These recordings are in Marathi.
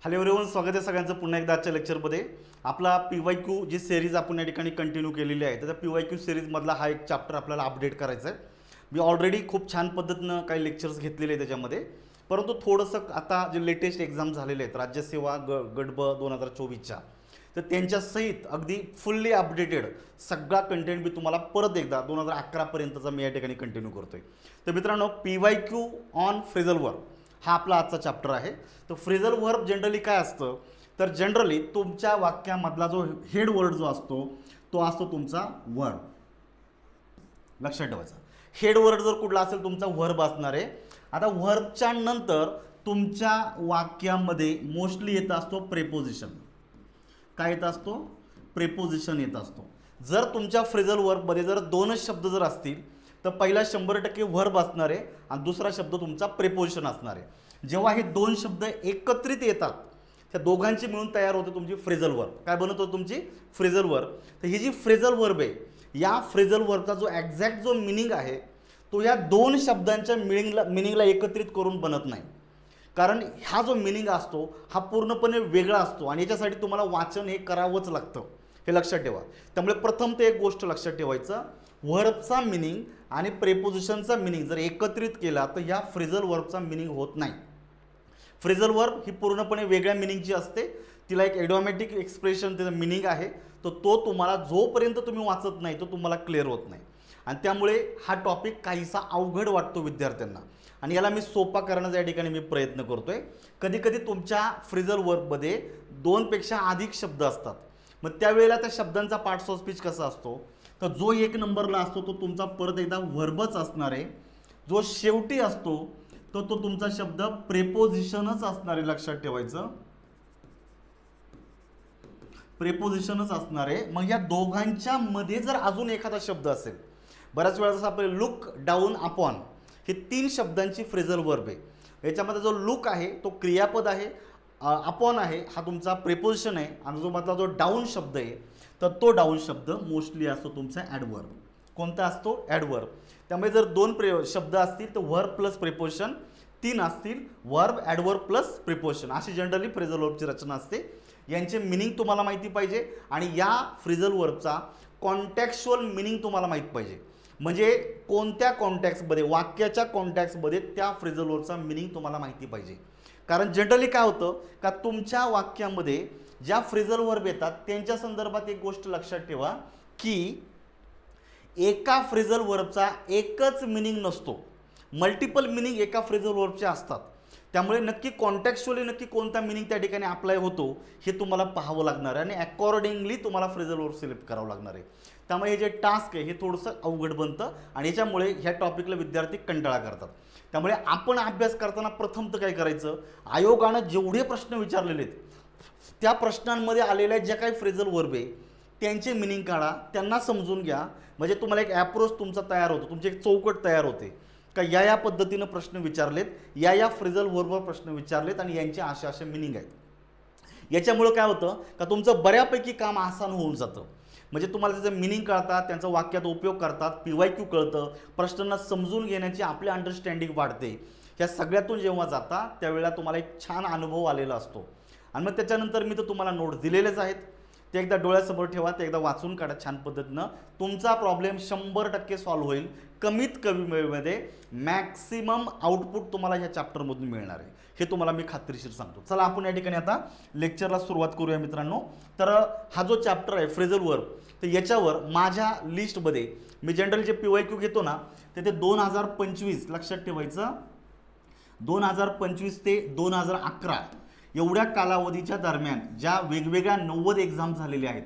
हॅलो एव्हरीवन, स्वागत आहे सगळ्यांचं पुन्हा एकदा आजच्या लेक्चरमध्ये. आपला PYQ जी सिरीज आपण या ठिकाणी कंटिन्यू केलेली आहे, तर त्या PYQ सिरीजमधला हा एक चॅप्टर आपल्याला अपडेट करायचा आहे. मी ऑलरेडी खूप छान पद्धतीनं काही लेक्चर्स घेतलेले आहेत त्याच्यामध्ये, परंतु थोडंसं आता जे लेटेस्ट एक्झाम झालेले आहेत राज्यसेवा गट ब 2024च्या, तर त्यांच्यासहित अगदी फुल्ली अपडेटेड सगळा कंटेंट मी तुम्हाला परत एकदा 2011पर्यंतचा मी या ठिकाणी कंटिन्यू करतोय. तर मित्रांनो, PYQ ऑन फ्रेझल वर्ब हा आपला आजचा चॅप्टर आहे. तर फ्रेझल वर्ब जनरली काय असतं, तर जनरली तुमच्या वाक्यामधला जो हेड वर्ड जो असतो तो असतो तुमचा वर्ब. लक्षात ठेवायचा, हेड वर्ड जर कुठला असेल तुमचा वर्ब असणार आहे. आता वर्बच्या नंतर तुमच्या वाक्यामध्ये मोस्टली येत असतो प्रेपोजिशन. काय येत असतो? प्रेपोजिशन येत असतो. जर तुमच्या फ्रेझल वर्बमध्ये जर दोनच शब्द जर असतील तर पहिला 100% वर्ब असणार आहे आणि दुसरा शब्द तुमचा प्रेपोजिशन असणार आहे. जेव्हा हे दोन शब्द एकत्रित येतात त्या दोघांची मिळून तयार होते तुमची फ्रेझल वर्ब. काय बनत होतं? तुमची फ्रेझल वर्ब. तर ही जी फ्रेझल वर्ब आहे, या फ्रेझल वर्बचा जो एक्झॅक्ट जो मिनिंग आहे तो या दोन शब्दांच्या मिनिंगला एकत्रित करून बनत नाही. कारण हा जो मिनिंग असतो हा पूर्णपणे वेगळा असतो आणि याच्यासाठी तुम्हाला वाचन हे करावंच लागतं, हे लक्षात ठेवा. त्यामुळे प्रथम ते एक गोष्ट लक्षात ठेवायचं, वर्बचा मिनिंग आणि प्रेपोजिशनचा मिनिंग जर एकत्रित केला तर या फ्रेझल वर्बचा मिनिंग होत नाही. फ्रेझल वर्ब ही पूर्णपणे वेगळ्या मिनिंगची असते. तिला एक इडियोमॅटिक एक्सप्रेशन त्याचा मिनिंग आहे, तो तुम्हाला जोपर्यंत तुम्ही वाचत नाही तो तुम्हाला क्लिअर होत नाही. आणि त्यामुळे हा टॉपिक काहीसा अवघड वाटतो विद्यार्थ्यांना आणि याला मी सोपा करण्याचा या ठिकाणी मी प्रयत्न करतोय. कधी कधी तुमच्या फ्रेझल वर्बमध्ये दोनपेक्षा अधिक शब्द असतात. मग त्यावेळेला त्या शब्दांचा पार्ट्स ऑफ स्पीच कसा असतो, तर जो एक नंबरला असतो तो तुमचा परत एकदा वर्बच असणार आहे. जो शेवटी असतो तो तुमचा शब्द प्रेपोजिशनच असणार आहे. लक्षात ठेवायचं, प्रेपोजिशनच असणार आहे. मग या दोघांच्या मध्ये जर अजून एखादा शब्द असेल, बऱ्याच वेळा जसं आपले लुक, डाऊन, अपॉन हे तीन शब्दांची फ्रेझल वर्ब आहे. याच्यामध्ये जो लुक आहे तो क्रियापद आहे, अपॉन आहे हा तुमचा प्रेपोजिशन आहे आणि जो मधला जो डाऊन शब्द आहे तर तो डाऊन शब्द मोस्टली असतो तुमचा ॲडवर्ब. कोणता असतो? ॲडवर्ब. त्यामुळे जर दोन शब्द असतील तर वर्ब प्लस प्रेपोजिशन, तीन असतील वर्ब ॲडवर्ब प्लस प्रेपोजिशन, अशी जनरली फ्रेझल वर्बची रचना असते. यांचे मिनिंग तुम्हाला माहिती पाहिजे आणि या फ्रेझल वर्बचा कॉन्टेक्स्चुअल मिनिंग तुम्हाला माहीत पाहिजे. म्हणजे कोणत्या कॉन्टॅक्समध्ये, वाक्याच्या कॉन्टॅक्समध्ये त्या फ्रेझल वर्बचा मिनिंग तुम्हाला माहिती पाहिजे. कारण जनरली काय होतं का तुमच्या वाक्यामध्ये ज्या फ्रेझल वर्ब येतात त्यांच्या संदर्भात एक गोष्ट लक्षात ठेवा की एका फ्रेझल वर्बचा एकच मिनिंग नसतो, मल्टिपल मिनिंग एका फ्रेझल वर्बचे असतात. त्यामुळे नक्की कॉन्टेक्स्चुअली नक्की कोणता मिनिंग त्या ठिकाणी अप्लाय होतो हे तुम्हाला पाहावं लागणार आहे आणि अकॉर्डिंगली तुम्हाला फ्रेझल वर्ब सिलेक्ट करावं लागणार आहे. त्यामुळे हे जे टास्क आहे हे थोडंसं अवघड बनतं आणि याच्यामुळे ह्या टॉपिकला विद्यार्थी कंटाळा करतात. त्यामुळे आपण अभ्यास करताना प्रथम तर काय करायचं, आयोगानं जेवढे प्रश्न विचारलेले आहेत त्या प्रश्नांमध्ये आलेल्या ज्या काही फ्रेझल वर्ब आहे त्यांचे मिनिंग काढा, त्यांना समजून घ्या. म्हणजे तुम्हाला एक ॲप्रोच तुमचा तयार होतो, तुमची एक चौकट तयार होते का या पद्धतीनं प्रश्न विचारलेत, या फ्रेझल वर्बवर प्रश्न विचारलेत आणि यांचे असे मिनिंग आहेत. याच्यामुळं काय होतं का तुमचं बऱ्यापैकी काम आसान होऊन जातं. म्हणजे तुम्हाला त्याचं मिनिंग कळतात, त्यांचा वाक्यात उपयोग करतात, PYQ कळतं, प्रश्नांना समजून घेण्याची आपली अंडरस्टँडिंग वाढते. ह्या सगळ्यातून जेव्हा जाता त्यावेळेला तुम्हाला एक छान अनुभव आलेला असतो. आणि मग त्याच्यानंतर मी तर तुम्हाला नोट्स दिलेलेच आहेत, ते एकदा डोळ्यासमोर ठेवा, ते एकदा वाचून काढा छान पद्धतीनं. तुमचा प्रॉब्लेम 100% सॉल्व्ह होईल. कमीत कमी वेळेमध्ये मॅक्सिमम आउटपुट तुम्हाला ह्या चॅप्टरमधून मिळणार आहे, हे तुम्हाला मी खात्रीशीर सांगतो. चला आपण या ठिकाणी आता लेक्चरला सुरुवात करूया मित्रांनो. तर हा जो चॅप्टर आहे फ्रेझल वर्ब, तर याच्यावर माझ्या लिस्टमध्ये मी जनरल जे PYQ घेतो ना ते 2025, लक्षात ठेवायचं, 2025 ते 2011 एवढ्या कालावधीच्या दरम्यान ज्या वेगवेगळ्या 90 एक्झाम झालेल्या आहेत,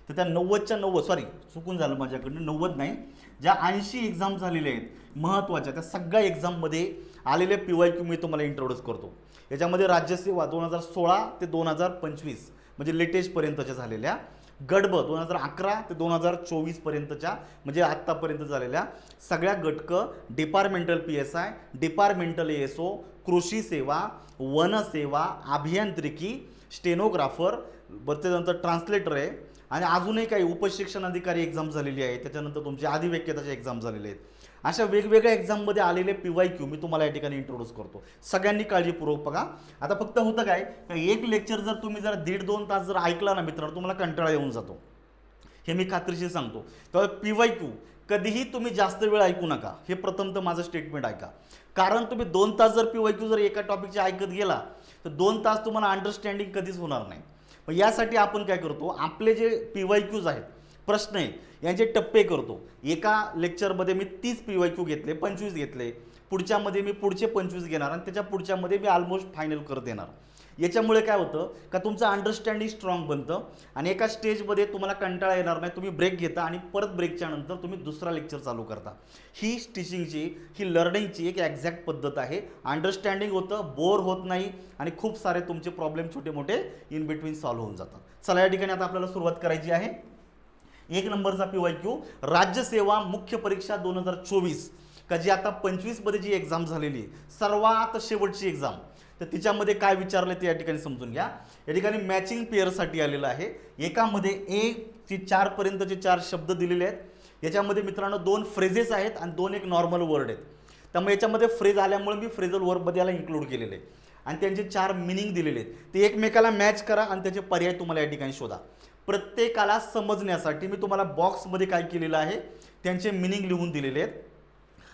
तर त्या 90च्या 90, सॉरी चुकून झालं माझ्याकडनं, 90 नाही, ज्या 80 एक्झाम झालेल्या आहेत महत्त्वाच्या, त्या सगळ्या एक्झाममध्ये आलेले PYQ मी तुम्हाला इंट्रोड्यूस करतो. याच्यामध्ये राज्यसेवा 2016 ते 2025 म्हणजे लेटेस्टपर्यंतच्या झालेल्या, गटब 2011 ते 2024 पर्यंतच्या म्हणजे आत्तापर्यंत झालेल्या सगळ्या गटकं, डिपार्टमेंटल PSI, डिपार्टमेंटल ASO, कृषी सेवा, वनसेवा, अभियांत्रिकी, स्टेनोग्राफर, त्याच्यानंतर ट्रान्सलेटर आहे आणि अजूनही काही उपशिक्षण अधिकारी एक्झाम झालेली आहे. त्याच्यानंतर तुमची अधिव्यक्ताचे एक्झाम झालेले आहेत. अशा वेगवेगळ्या एक्झाममध्ये आलेले PYQ मी तुम्हाला या ठिकाणी इंट्रोड्यूस करतो. सगळ्यांनी काळजीपूर्वक बघा. आता फक्त होतं काय, एक लेक्चर जर तुम्ही जर 1.5-2 तास जर ऐकला ना मित्रांनो, तुम्हाला कंटाळा येऊन जातो, हे मी खात्रीशीर सांगतो. तर PYQ कधीही तुम्ही जास्त वेळ ऐकू नका, हे प्रथमतः माझं स्टेटमेंट ऐका. कारण तुम्ही 2 तास जर PYQ जर एका टॉपिकचे ऐकत गेला तर 2 तास तुम्हाला अंडरस्टँडिंग कधीच होणार नाही. मग यासाठी आपण काय करतो, आपले जे PYQs आहेत, प्रश्न आहे, यांचे टप्पे करतो. एका लेक्चरमध्ये मी 30 PYQ घेतले, 25 घेतले, पुढच्यामध्ये मी पुढचे 25 घेणार आणि त्याच्या पुढच्यामध्ये मी ऑलमोस्ट फायनल करत येणार. याच्यामुळे काय होतं का तुमचं अंडरस्टँडिंग स्ट्रॉंग बनतं आणि एका स्टेजमध्ये तुम्हाला कंटाळा येणार नाही. तुम्ही ब्रेक घेता आणि परत ब्रेकच्या नंतर तुम्ही दुसरा लेक्चर चालू करता. ही टीचिंगची, ही लर्निंगची एक एक्झॅक्ट पद्धत आहे. अंडरस्टँडिंग होतं, बोर होत नाही आणि खूप सारे तुमचे प्रॉब्लेम छोटे मोठे इन बिटवीन सॉल्व्ह होऊन जातात. चला, या ठिकाणी आता आपल्याला सुरुवात करायची आहे. 1 नंबरचा PYQ, राज्यसेवा मुख्य परीक्षा 2024 का जी आता 25 मध्ये जी एक्झाम झालेली आहे, सर्वात शेवटची एक्झाम, तर तिच्यामध्ये काय विचारलं ते या ठिकाणी समजून घ्या. या ठिकाणी मॅचिंग पेअरसाठी आलेलं आहे. एकामध्ये 1 ते 4 पर्यंतचे 4 शब्द दिलेले आहेत. याच्यामध्ये मित्रांनो 2 फ्रेजेस आहेत आणि 2 एक नॉर्मल वर्ड आहेत. त्यामुळे याच्यामध्ये फ्रेज आल्यामुळे मी फ्रेजल वर्बमध्ये याला इन्क्लूड केलेले आहे आणि त्यांचे 4 मिनिंग दिलेले आहेत. ते एकमेकाला मॅच करा आणि त्याचे पर्याय तुम्हाला या ठिकाणी शोधा. प्रत्येकाला समजण्यासाठी मी तुम्हाला बॉक्समध्ये काय केलेलं आहे, त्यांचे मिनिंग लिहून दिलेले आहेत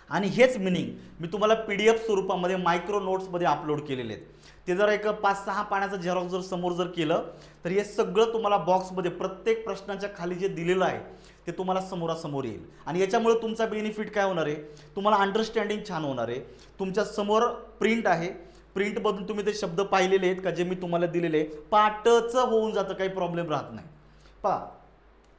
आणि हेच मिनिंग मी तुम्हाला PDF स्वरूपामध्ये मायक्रो नोट्समध्ये अपलोड केलेले आहेत. ते जर एक 5-6 पानाचं झेरॉक्स जर समोर जर केलं तर हे सगळं तुम्हाला बॉक्समध्ये प्रत्येक प्रश्नाच्या खाली जे दिलेलं आहे ते तुम्हाला समोरासमोर येईल आणि याच्यामुळे तुमचा बेनिफिट काय होणार आहे, तुम्हाला अंडरस्टँडिंग छान होणार आहे. तुमच्या समोर प्रिंट आहे, प्रिंटमधून तुम्ही ते शब्द पाहिलेले आहेत का जे मी तुम्हाला दिलेले आहे, पाठचं होऊन जातं, काही प्रॉब्लेम राहत नाही. पहा,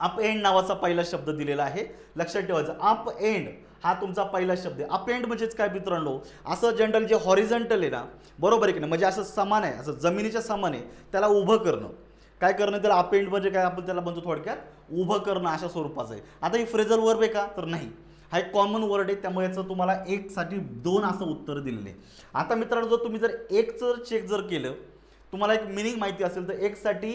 अप एंड नावाचा पहिला शब्द दिलेला आहे, लक्षात ठेवायचं. अप एंड हा तुमचा पहिला शब्द आहे. अप एंड म्हणजेच काय मित्रांनो, असं जनरल जे हॉरिझॉन्टल आहे ना, बरोबर आहे की नाही, म्हणजे असं समान आहे, असं जमिनीच्या समान आहे, त्याला उभं करणं. काय करणं त्याला, अप एंड म्हणजे काय, आपण त्याला म्हणतो थोडक्यात उभं करणं, अशा स्वरूपाचं आहे. आता ही फ्रेजल वर्ब आहे का, तर नाही, हा एक कॉमन वर्ड आहे, त्यामुळे याचं तुम्हाला 1 साठी 2 असं उत्तर दिलेलं आहे. आता मित्रांनो, जर तुम्ही जर 1 जर चेक जर केलं, तुम्हाला एक मिनिंग माहिती असेल तर 1 साठी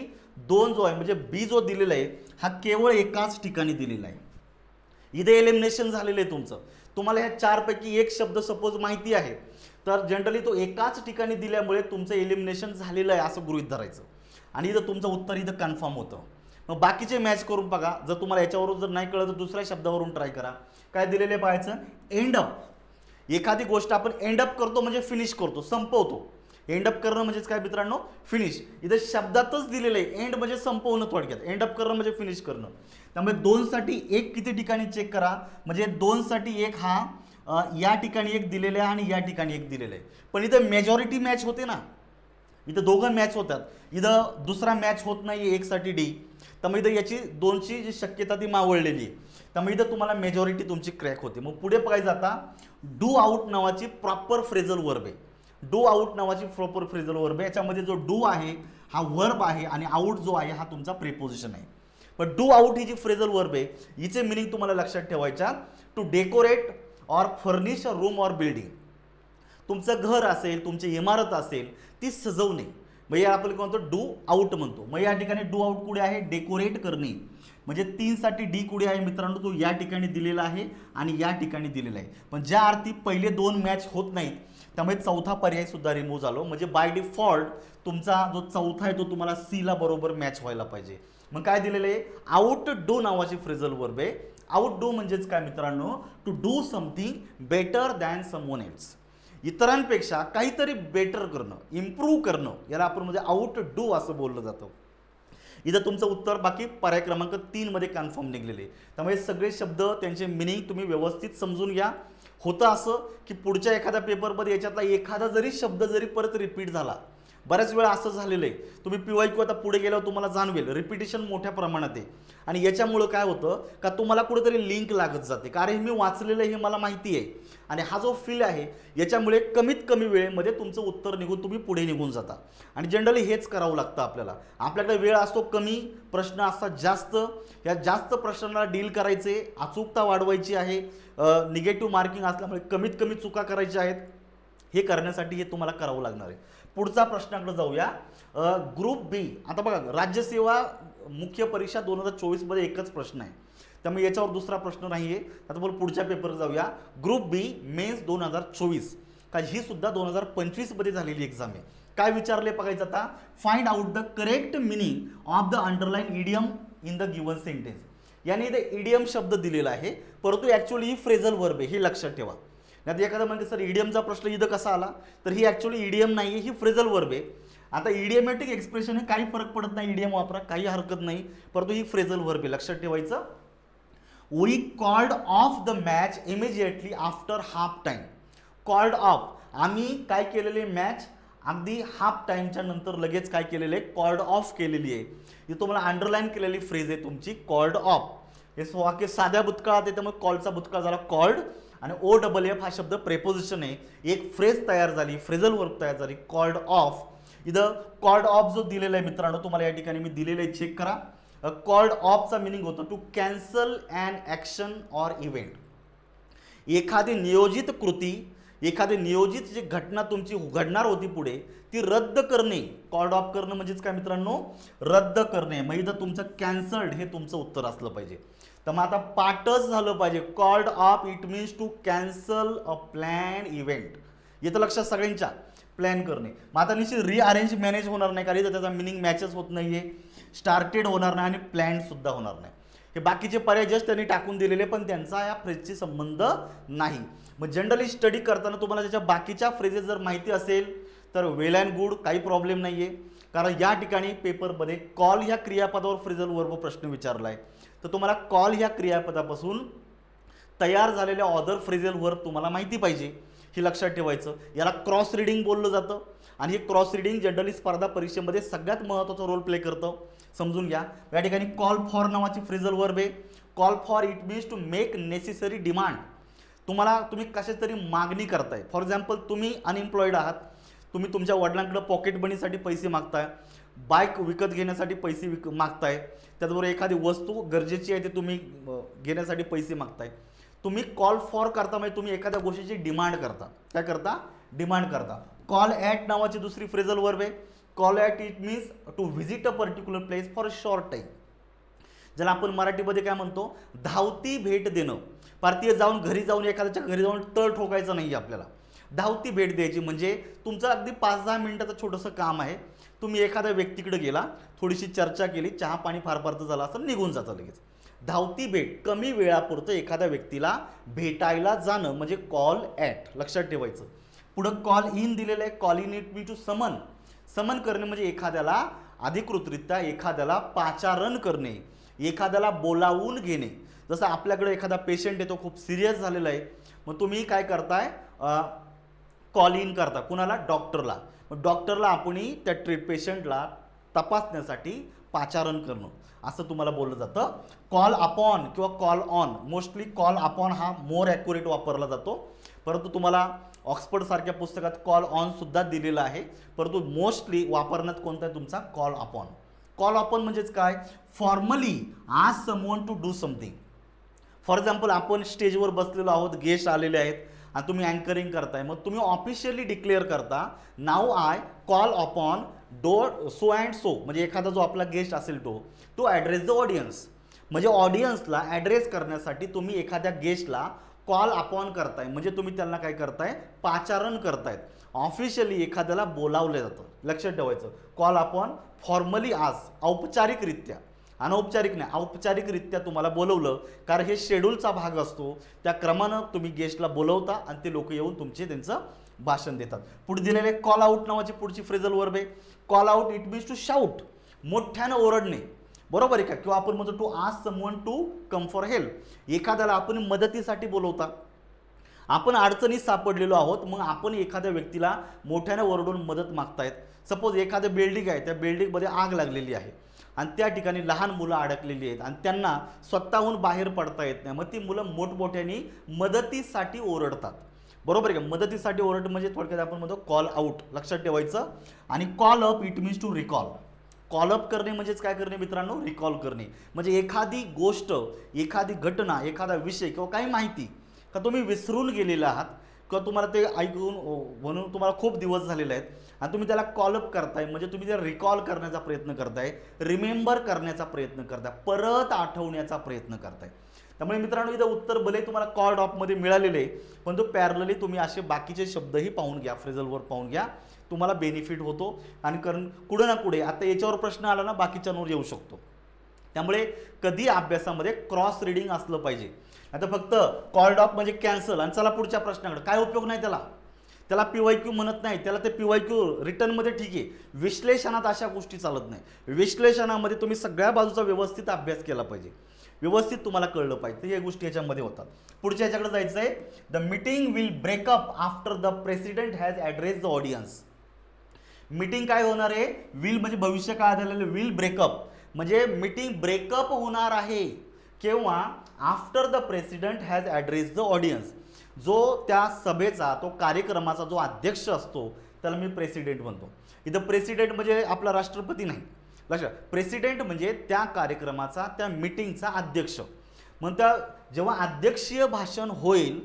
2 जो आहे म्हणजे B जो दिलेला आहे हा केवळ एकाच ठिकाणी दिलेला आहे. इथे एलिमिनेशन झालेलं आहे तुमचं. तुम्हाला ह्या 4 पैकी 1 शब्द सपोज माहिती आहे तर जनरली तो एकाच ठिकाणी दिल्यामुळे तुमचं एलिमिनेशन झालेलं आहे असं गृहीत धरायचं आणि इथं तुमचं उत्तर इथं कन्फर्म होतं. मग बाकीचे मॅच करून बघा. जर तुम्हाला याच्यावरून जर नाही कळलं तर दुसऱ्या शब्दावरून ट्राय करा. काय दिलेले पाहायचं, एंड अप. एखादी गोष्ट आपण एंड अप करतो म्हणजे फिनिश करतो, संपवतो. एंड अप करणं म्हणजेच काय मित्रांनो, फिनिश. इथं शब्दातच दिलेलं आहे, एंड म्हणजे संपवणं, थोडक्यात एंड अप करणं म्हणजे फिनिश करणं. त्यामुळे 2 साठी 1 किती ठिकाणी चेक करा, म्हणजे 2 साठी 1 हा या ठिकाणी 1 दिलेला आहे आणि या ठिकाणी 1 दिलेलं आहे. पण इथं मेजॉरिटी मॅच होते ना, इथं दोघं मॅच होतात, इथं दुसरा मॅच होत नाही 1 साठी D. त्यामुळे इथं याची 2ची जी शक्यता ती मावळलेली आहे. त्यामुळे इथं तुम्हाला मेजॉरिटी तुमची क्रॅक होते. मग पुढे बघायचं आता, डू आउट नावाची प्रॉपर फ्रेजल वर्ब आहे. डू आउट नावाची प्रॉपर फ्रेजल वर्ब आहे. याच्यामध्ये जो डू आहे हा वर्ब आहे आणि आउट जो आहे हा तुमचा प्रिपोजिशन आहे. पण डू आउट ही जी फ्रेजल वर्ब आहे हिचे मिनिंग तुम्हाला लक्षात ठेवायच्या, to decorate or furnish a room or building. तुमचं घर असेल, तुमची इमारत असेल, ती सजवणे, मग या आपण काय म्हणतो, डू आउट म्हणतो. मग या ठिकाणी डू आउट कुठे आहे, डेकोरेट करणे. म्हणजे 3 साठी D कुठे आहे मित्रांनो, तो या ठिकाणी दिलेला आहे आणि या ठिकाणी दिलेला आहे. पण ज्या अर्थी पहिले 2 मॅच होत नाहीत त्यामुळे चौथा पर्याय सुद्धा रिमूव्ह झालो. म्हणजे बाय डिफॉल्ट तुमचा जो चौथा आहे तो तुम्हाला C ला बरोबर मॅच व्हायला पाहिजे. मग काय दिलेलं आहे, आउट डू नावाची फ्रेजल वर्ब आहे. आउट डू म्हणजेच काय मित्रांनो, to do something better than someone else. इतरांपेक्षा काहीतरी बेटर करणं, इम्प्रूव्ह करणं, याला आपण म्हणजे आउट डू असं बोललं जातं. इथं तुमचं उत्तर बाकी पर्याय क्रमांक 3 मध्ये कन्फर्म निघलेले. त्यामुळे सगळे शब्द त्यांचे मिनिंग तुम्ही व्यवस्थित समजून घ्या. होतं असं की पुढच्या एखाद्या पेपरमध्ये याच्यातला एखादा जरी शब्द जरी परत रिपीट झाला, बऱ्याच वेळा असं झालेलं आहे, तुम्ही PYQ आता पुढे गेल्यावर तुम्हाला जाणवेल रिपिटेशन मोठ्या प्रमाणात आहे आणि याच्यामुळं काय होतं का तुम्हाला कुठेतरी लिंक लागत जाते, कारण हे मी वाचलेलं हे मला माहिती आहे आणि हा जो फील आहे याच्यामुळे कमीत कमी वेळेमध्ये तुमचं उत्तर निघून तुम्ही पुढे निघून जाता. आणि जनरली हेच करावं लागतं आपल्याला. आपल्याकडे वेळ असतो कमी, प्रश्न असतात जास्त. या जास्त प्रश्नांना डील करायचे, अचूकता वाढवायची आहे, निगेटिव्ह मार्किंग असल्यामुळे कमीत कमी चुका करायच्या आहेत. हे करण्यासाठी हे तुम्हाला करावं लागणार आहे. पुढचा प्रश्नाकडे जाऊया. ग्रुप बी. आता बघा, राज्यसेवा मुख्य परीक्षा 2024 मध्ये एकच प्रश्न आहे. त्यामुळे याच्यावर दुसरा प्रश्न नाहीये. आता बोल पुढच्या पेपर जाऊया. ग्रुप बी मेन्स 2024, का ही सुद्धा 2025 मध्ये झालेली एक्झाम आहे. काय विचारले बघायचं आता, find out the correct meaning of the underline idiom in the given sentence. याने इथे इडियम शब्द दिलेला आहे, परंतु ऍक्च्युअली ही फ्रेझल वर्ब आहे, हे लक्षात ठेवा. नाही एखादा म्हणजे सर इडियमचा प्रश्न इथं कसा आला, तर ही ऍक्च्युअली इडियम नाही आहे, ही फ्रेझल वर्ब आहे. आता इडियमॅटिक एक्सप्रेशन हे काही फरक पडत नाही, इडियम वापरा काही हरकत नाही, परंतु ही फ्रेझल वर्ब आहे, लक्षात ठेवायचं. We called off the match immediately after half time. Called off, आम्ही काय केलेले, मॅच अगदी हाफ टाइमच्या नंतर लगेच काय केलेले, कॉल्ड ऑफ केलेली आहे. ही तुम्हाला अंडरलाईन केलेली फ्रेज आहे तुमची, कॉल्ड ऑफ. हे वाक्य साध्या भूतकाळात आहे, त्यामुळे कॉलचा भूतकाळ झाला कॉल्ड, आणि OFF हा शब्द प्रेपोजिशन आहे. एक फ्रेज तयार झाली, फ्रेझल वर्ब तयार झाली, कॉल्ड ऑफ. इथं कॉल्ड ऑफ जो दिलेला आहे मित्रांनो, तुम्हाला या ठिकाणी मी दिलेलं आहे, चेक करा. कॉल्ड ऑफचा मिनिंग होतो to cancel an action or event. एखादी नियोजित कृती, एखादी नियोजित जी घटना तुमची घडणार होती पुढे, ती रद्द करणे. कॉल्ड ऑफ करणं म्हणजेच काय मित्रांनो, रद्द करणे. मग इथं तुमचं कॅन्सल्ड हे तुमचं उत्तर असलं पाहिजे. तर मग आता पाठच झालं पाहिजे. Called off it means to cancel a plan event. येतं लक्षात सगळ्यांच्या, प्लॅन करणे. मग आता निश्चित रिअरेंज मॅनेज होणार नाही, कारण इथं त्याचा मिनिंग मॅचच होत नाहीये. स्टार्टेड होणार नाही आणि प्लॅन सुद्धा होणार नाही. हे बाकीचे पर्याय जस्ट त्यांनी टाकून दिलेले, पण त्यांचा या फ्रेजशी संबंध नाही. मग जनरली स्टडी करताना तुम्हाला त्याच्या बाकीच्या फ्रेजेस जर माहिती असेल तर वेल अँड गुड, काही प्रॉब्लेम नाहीये. कारण या ठिकाणी पेपरमध्ये कॉल ह्या क्रियापदावर फ्रेझल वर्ब प्रश्न विचारला आहे, तर तुम्हाला कॉल ह्या क्रियापदापासून तयार झालेल्या अदर फ्रेझल वर्ब तुम्हाला माहिती पाहिजे, हे लक्षात ठेवायचं. याला क्रॉस रिडिंग बोललं जातं, आणि हे क्रॉस रिडिंग जनरली स्पर्धा परीक्षेमध्ये सगळ्यात महत्त्वाचा रोल प्ले करतं, समजून घ्या. या ठिकाणी कॉल फॉर नावाची फ्रेझल वर्ब आहे. Call for it means to make necessary demand. तुम्ही कशाची तरी मागणी करताय. फॉर एक्झाम्पल, तुम्ही अनएम्प्लॉईड आहात, तुम्ही तुमच्या वडिलांकडे पॉकेट मनीसाठी पैसे मागताय, बाईक विकत घेण्यासाठी पैसे मागताय, त्याचबरोबर एखादी वस्तू गरजेची आहे ते तुम्ही घेण्यासाठी पैसे मागताय. तुम्ही कॉल फॉर करता म्हणजे तुम्ही एखाद्या गोष्टीची डिमांड करता. काय करता, डिमांड करता. कॉल ॲट नावाची दुसरी फ्रेझल वर्ब आहे. Call at it means to visit a particular place for a short time. ज्याला आपण मराठीमध्ये काय म्हणतो, धावती भेट देणं. भारतीय घरी जाऊन एखाद्याच्या घरी जाऊन तळ ठोकायचं नाही आपल्याला, धावती भेट द्यायची. म्हणजे तुमचं अगदी 5-10 मिनिटाचं छोटंसं काम आहे, तुम्ही एखाद्या व्यक्तीकडे गेला, थोडीशी चर्चा केली, चहा पाणी फार फारचं झालं असं, निघून जातं लगेच. धावती भेट, कमी वेळापुरतं एखाद्या व्यक्तीला भेटायला जाणं म्हणजे कॉल ॲट, लक्षात ठेवायचं. पुढं कॉल इन दिलेलं आहे. Call in it mean to summon. Summon करणे म्हणजे एखाद्याला अधिकृतरित्या एखाद्याला पाचारण करणे, एखाद्याला बोलावून घेणे. जसं आपल्याकडे एखादा पेशंट आहे, तो खूप सिरियस झालेला आहे, मग तुम्ही काय करताय, कॉल इन करता. कुणाला, डॉक्टरला. मग डॉक्टरला आपण त्या पेशंटला तपासण्यासाठी पाचारण करणं असं तुम्हाला बोललं जातं. कॉल अपॉन किंवा call on, mostly call upon हा मोर ॲक्युरेट वापरला जातो, परंतु तुम्हाला ऑक्सफर्ड सारख्या पुस्तकात कॉल ऑन सुद्धा दिलेला आहे, परंतु मोस्टली वापरण्यात कोणता आहे तुमचा, कॉल अपॉन. कॉल अपॉन म्हणजेच काय, formally ask someone to do something. For example, आपण स्टेजवर बसलेलो आहोत, गेस्ट आलेले आहेत आणि तुम्ही अँकरिंग करताय, मग तुम्ही ऑफिशियली डिक्लेअर करता, नाव I call upon so and so, म्हणजे एखादा जो आपला गेस्ट असेल तो ॲड्रेस द ऑडियन्स. म्हणजे ऑडियन्सला ॲड्रेस करण्यासाठी तुम्ही एखाद्या गेस्टला कॉल अपॉन करताय, म्हणजे तुम्ही त्यांना काय करताय, पाचारण करतायत. ऑफिशियली एखाद्याला बोलावलं जातं, लक्षात ठेवायचं. कॉल अपॉन फॉर्मली आज, औपचारिकरित्या, अनौपचारिक नाही, औपचारिकरित्या तुम्हाला बोलवलं, कारण हे शेड्यूलचा भाग असतो, त्या क्रमानं तुम्ही गेस्टला बोलवता आणि ते लोक येऊन त्यांचं भाषण देतात. पुढे दिलेले कॉल आउट नावाची पुढची फ्रेझल वर्ब आहे. Call out it means to shout, मोठ्यानं ओरडणे, बरोबर आहे का. किंवा आपण म्हणतो to ask someone to come for help, एखाद्याला आपण मदतीसाठी बोलवता. आपण अडचणीत सापडलेलो आहोत, मग आपण एखाद्या व्यक्तीला मोठ्यानं ओरडून मदत मागतायत. सपोज एखादं बिल्डिंग आहे, त्या बिल्डिंगमध्ये आग लागलेली आहे आणि त्या ठिकाणी लहान मुलं अडकलेली आहेत आणि त्यांना स्वतःहून बाहेर पडता येत नाही, मग ती मुलं मोठमोठ्याने मदतीसाठी ओरडतात, बरोबर आहे का. मदतीसाठी ओरड म्हणजे थोडक्यात आपण म्हणतो कॉल आउट, लक्षात ठेवायचं. आणि call up it means to recall. Call up करणे म्हणजेच काय करणे मित्रांनो, रिकॉल करणे. म्हणजे एखादी गोष्ट, एखादी घटना, एखादा विषय किंवा काही माहिती का तुम्ही विसरून गेलेला आहात किंवा तुम्हाला ते ऐकून म्हणून तुम्हाला खूप दिवस झालेले आहेत आणि तुम्ही त्याला कॉल अप करताय, म्हणजे तुम्ही त्याला रिकॉल करण्याचा प्रयत्न करताय, रिमेंबर करण्याचा प्रयत्न करताय, परत आठवण्याचा प्रयत्न करताय. त्यामुळे मित्रांनो इथं उत्तर भले तुम्हाला कॉर्ड ऑफमध्ये मिळालेले आहे, पण तो पॅरलली तुम्ही असे बाकीचे शब्दही पाहून घ्या, फ्रेझल वर्ब पाहून घ्या, तुम्हाला बेनिफिट होतो. आणि कारण कुठे ना कुठे आता याच्यावर प्रश्न आला ना बाकीच्यांवर येऊ शकतो. त्यामुळे कधी अभ्यासामध्ये क्रॉस रिडिंग असलं पाहिजे. आता फक्त कॉल्ड ऑफ म्हणजे कॅन्सल आणि चला पुढच्या प्रश्नाकडे, काय उपयोग नाही त्याला. त्याला PYQ म्हणत नाही, त्याला ते PYQ रिटर्नमध्ये ठीक आहे. विश्लेषणात अशा गोष्टी चालत नाही. विश्लेषणामध्ये तुम्ही सगळ्या बाजूचा व्यवस्थित अभ्यास केला पाहिजे, व्यवस्थित तुम्हाला कळलं पाहिजे. या गोष्टी याच्यामध्ये होतात. पुढच्या याच्याकडे जायचं आहे. The meeting will breakup after the president has address the audience. Meeting काय होणार आहे, विल म्हणजे भविष्य काळात झालेलं, विल ब्रेकअप म्हणजे मीटिंग ब्रेकअप होणार आहे केव्हा, after the president has address the audience. जो त्या सभेचा, तो कार्यक्रमाचा जो अध्यक्ष असतो त्याला मी प्रेसिडेंट म्हणतो. इथं प्रेसिडेंट म्हणजे आपला राष्ट्रपती नाही, लक्षात. प्रेसिडेंट म्हणजे त्या कार्यक्रमाचा, त्या मीटिंगचा अध्यक्ष. मग त्या जेव्हा अध्यक्षीय भाषण होईल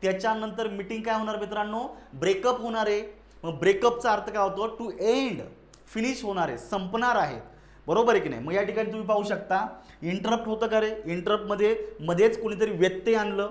त्याच्यानंतर मीटिंग काय होणार मित्रांनो, ब्रेकअप होणार आहे. मग ब्रेकअपचा अर्थ काय होतो, टू एंड, फिनिश होणार आहे, संपणार आहे, बरोबर आहे की नाही. मग या ठिकाणी तुम्ही पाहू शकता इंटरप्ट होतं का रे, इंटरप्टमध्ये मध्येच कोणीतरी व्यत्यय आणलं,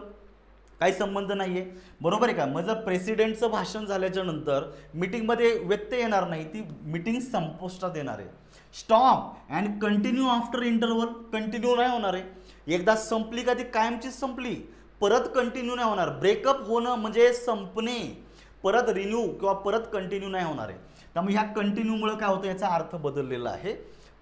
काही संबंध नाही आहे, बरोबर आहे का. मग जर प्रेसिडेंटचं भाषण झाल्याच्या नंतर मीटिंगमध्ये व्यत्यय येणार नाही, ती मीटिंग संपुष्टात येणार आहे. Stop and continue after interval, continue नाही होणार आहे. एकदा संपली का ती कायमचीच संपली, परत कंटिन्यू नाही होणार. ब्रेकअप होणं म्हणजे संपणे, परत रिन्यू किंवा परत कंटिन्यू नाही होणार आहे. त्यामुळे ह्या कंटिन्यूमुळे काय होतं, याचा अर्थ बदललेला आहे.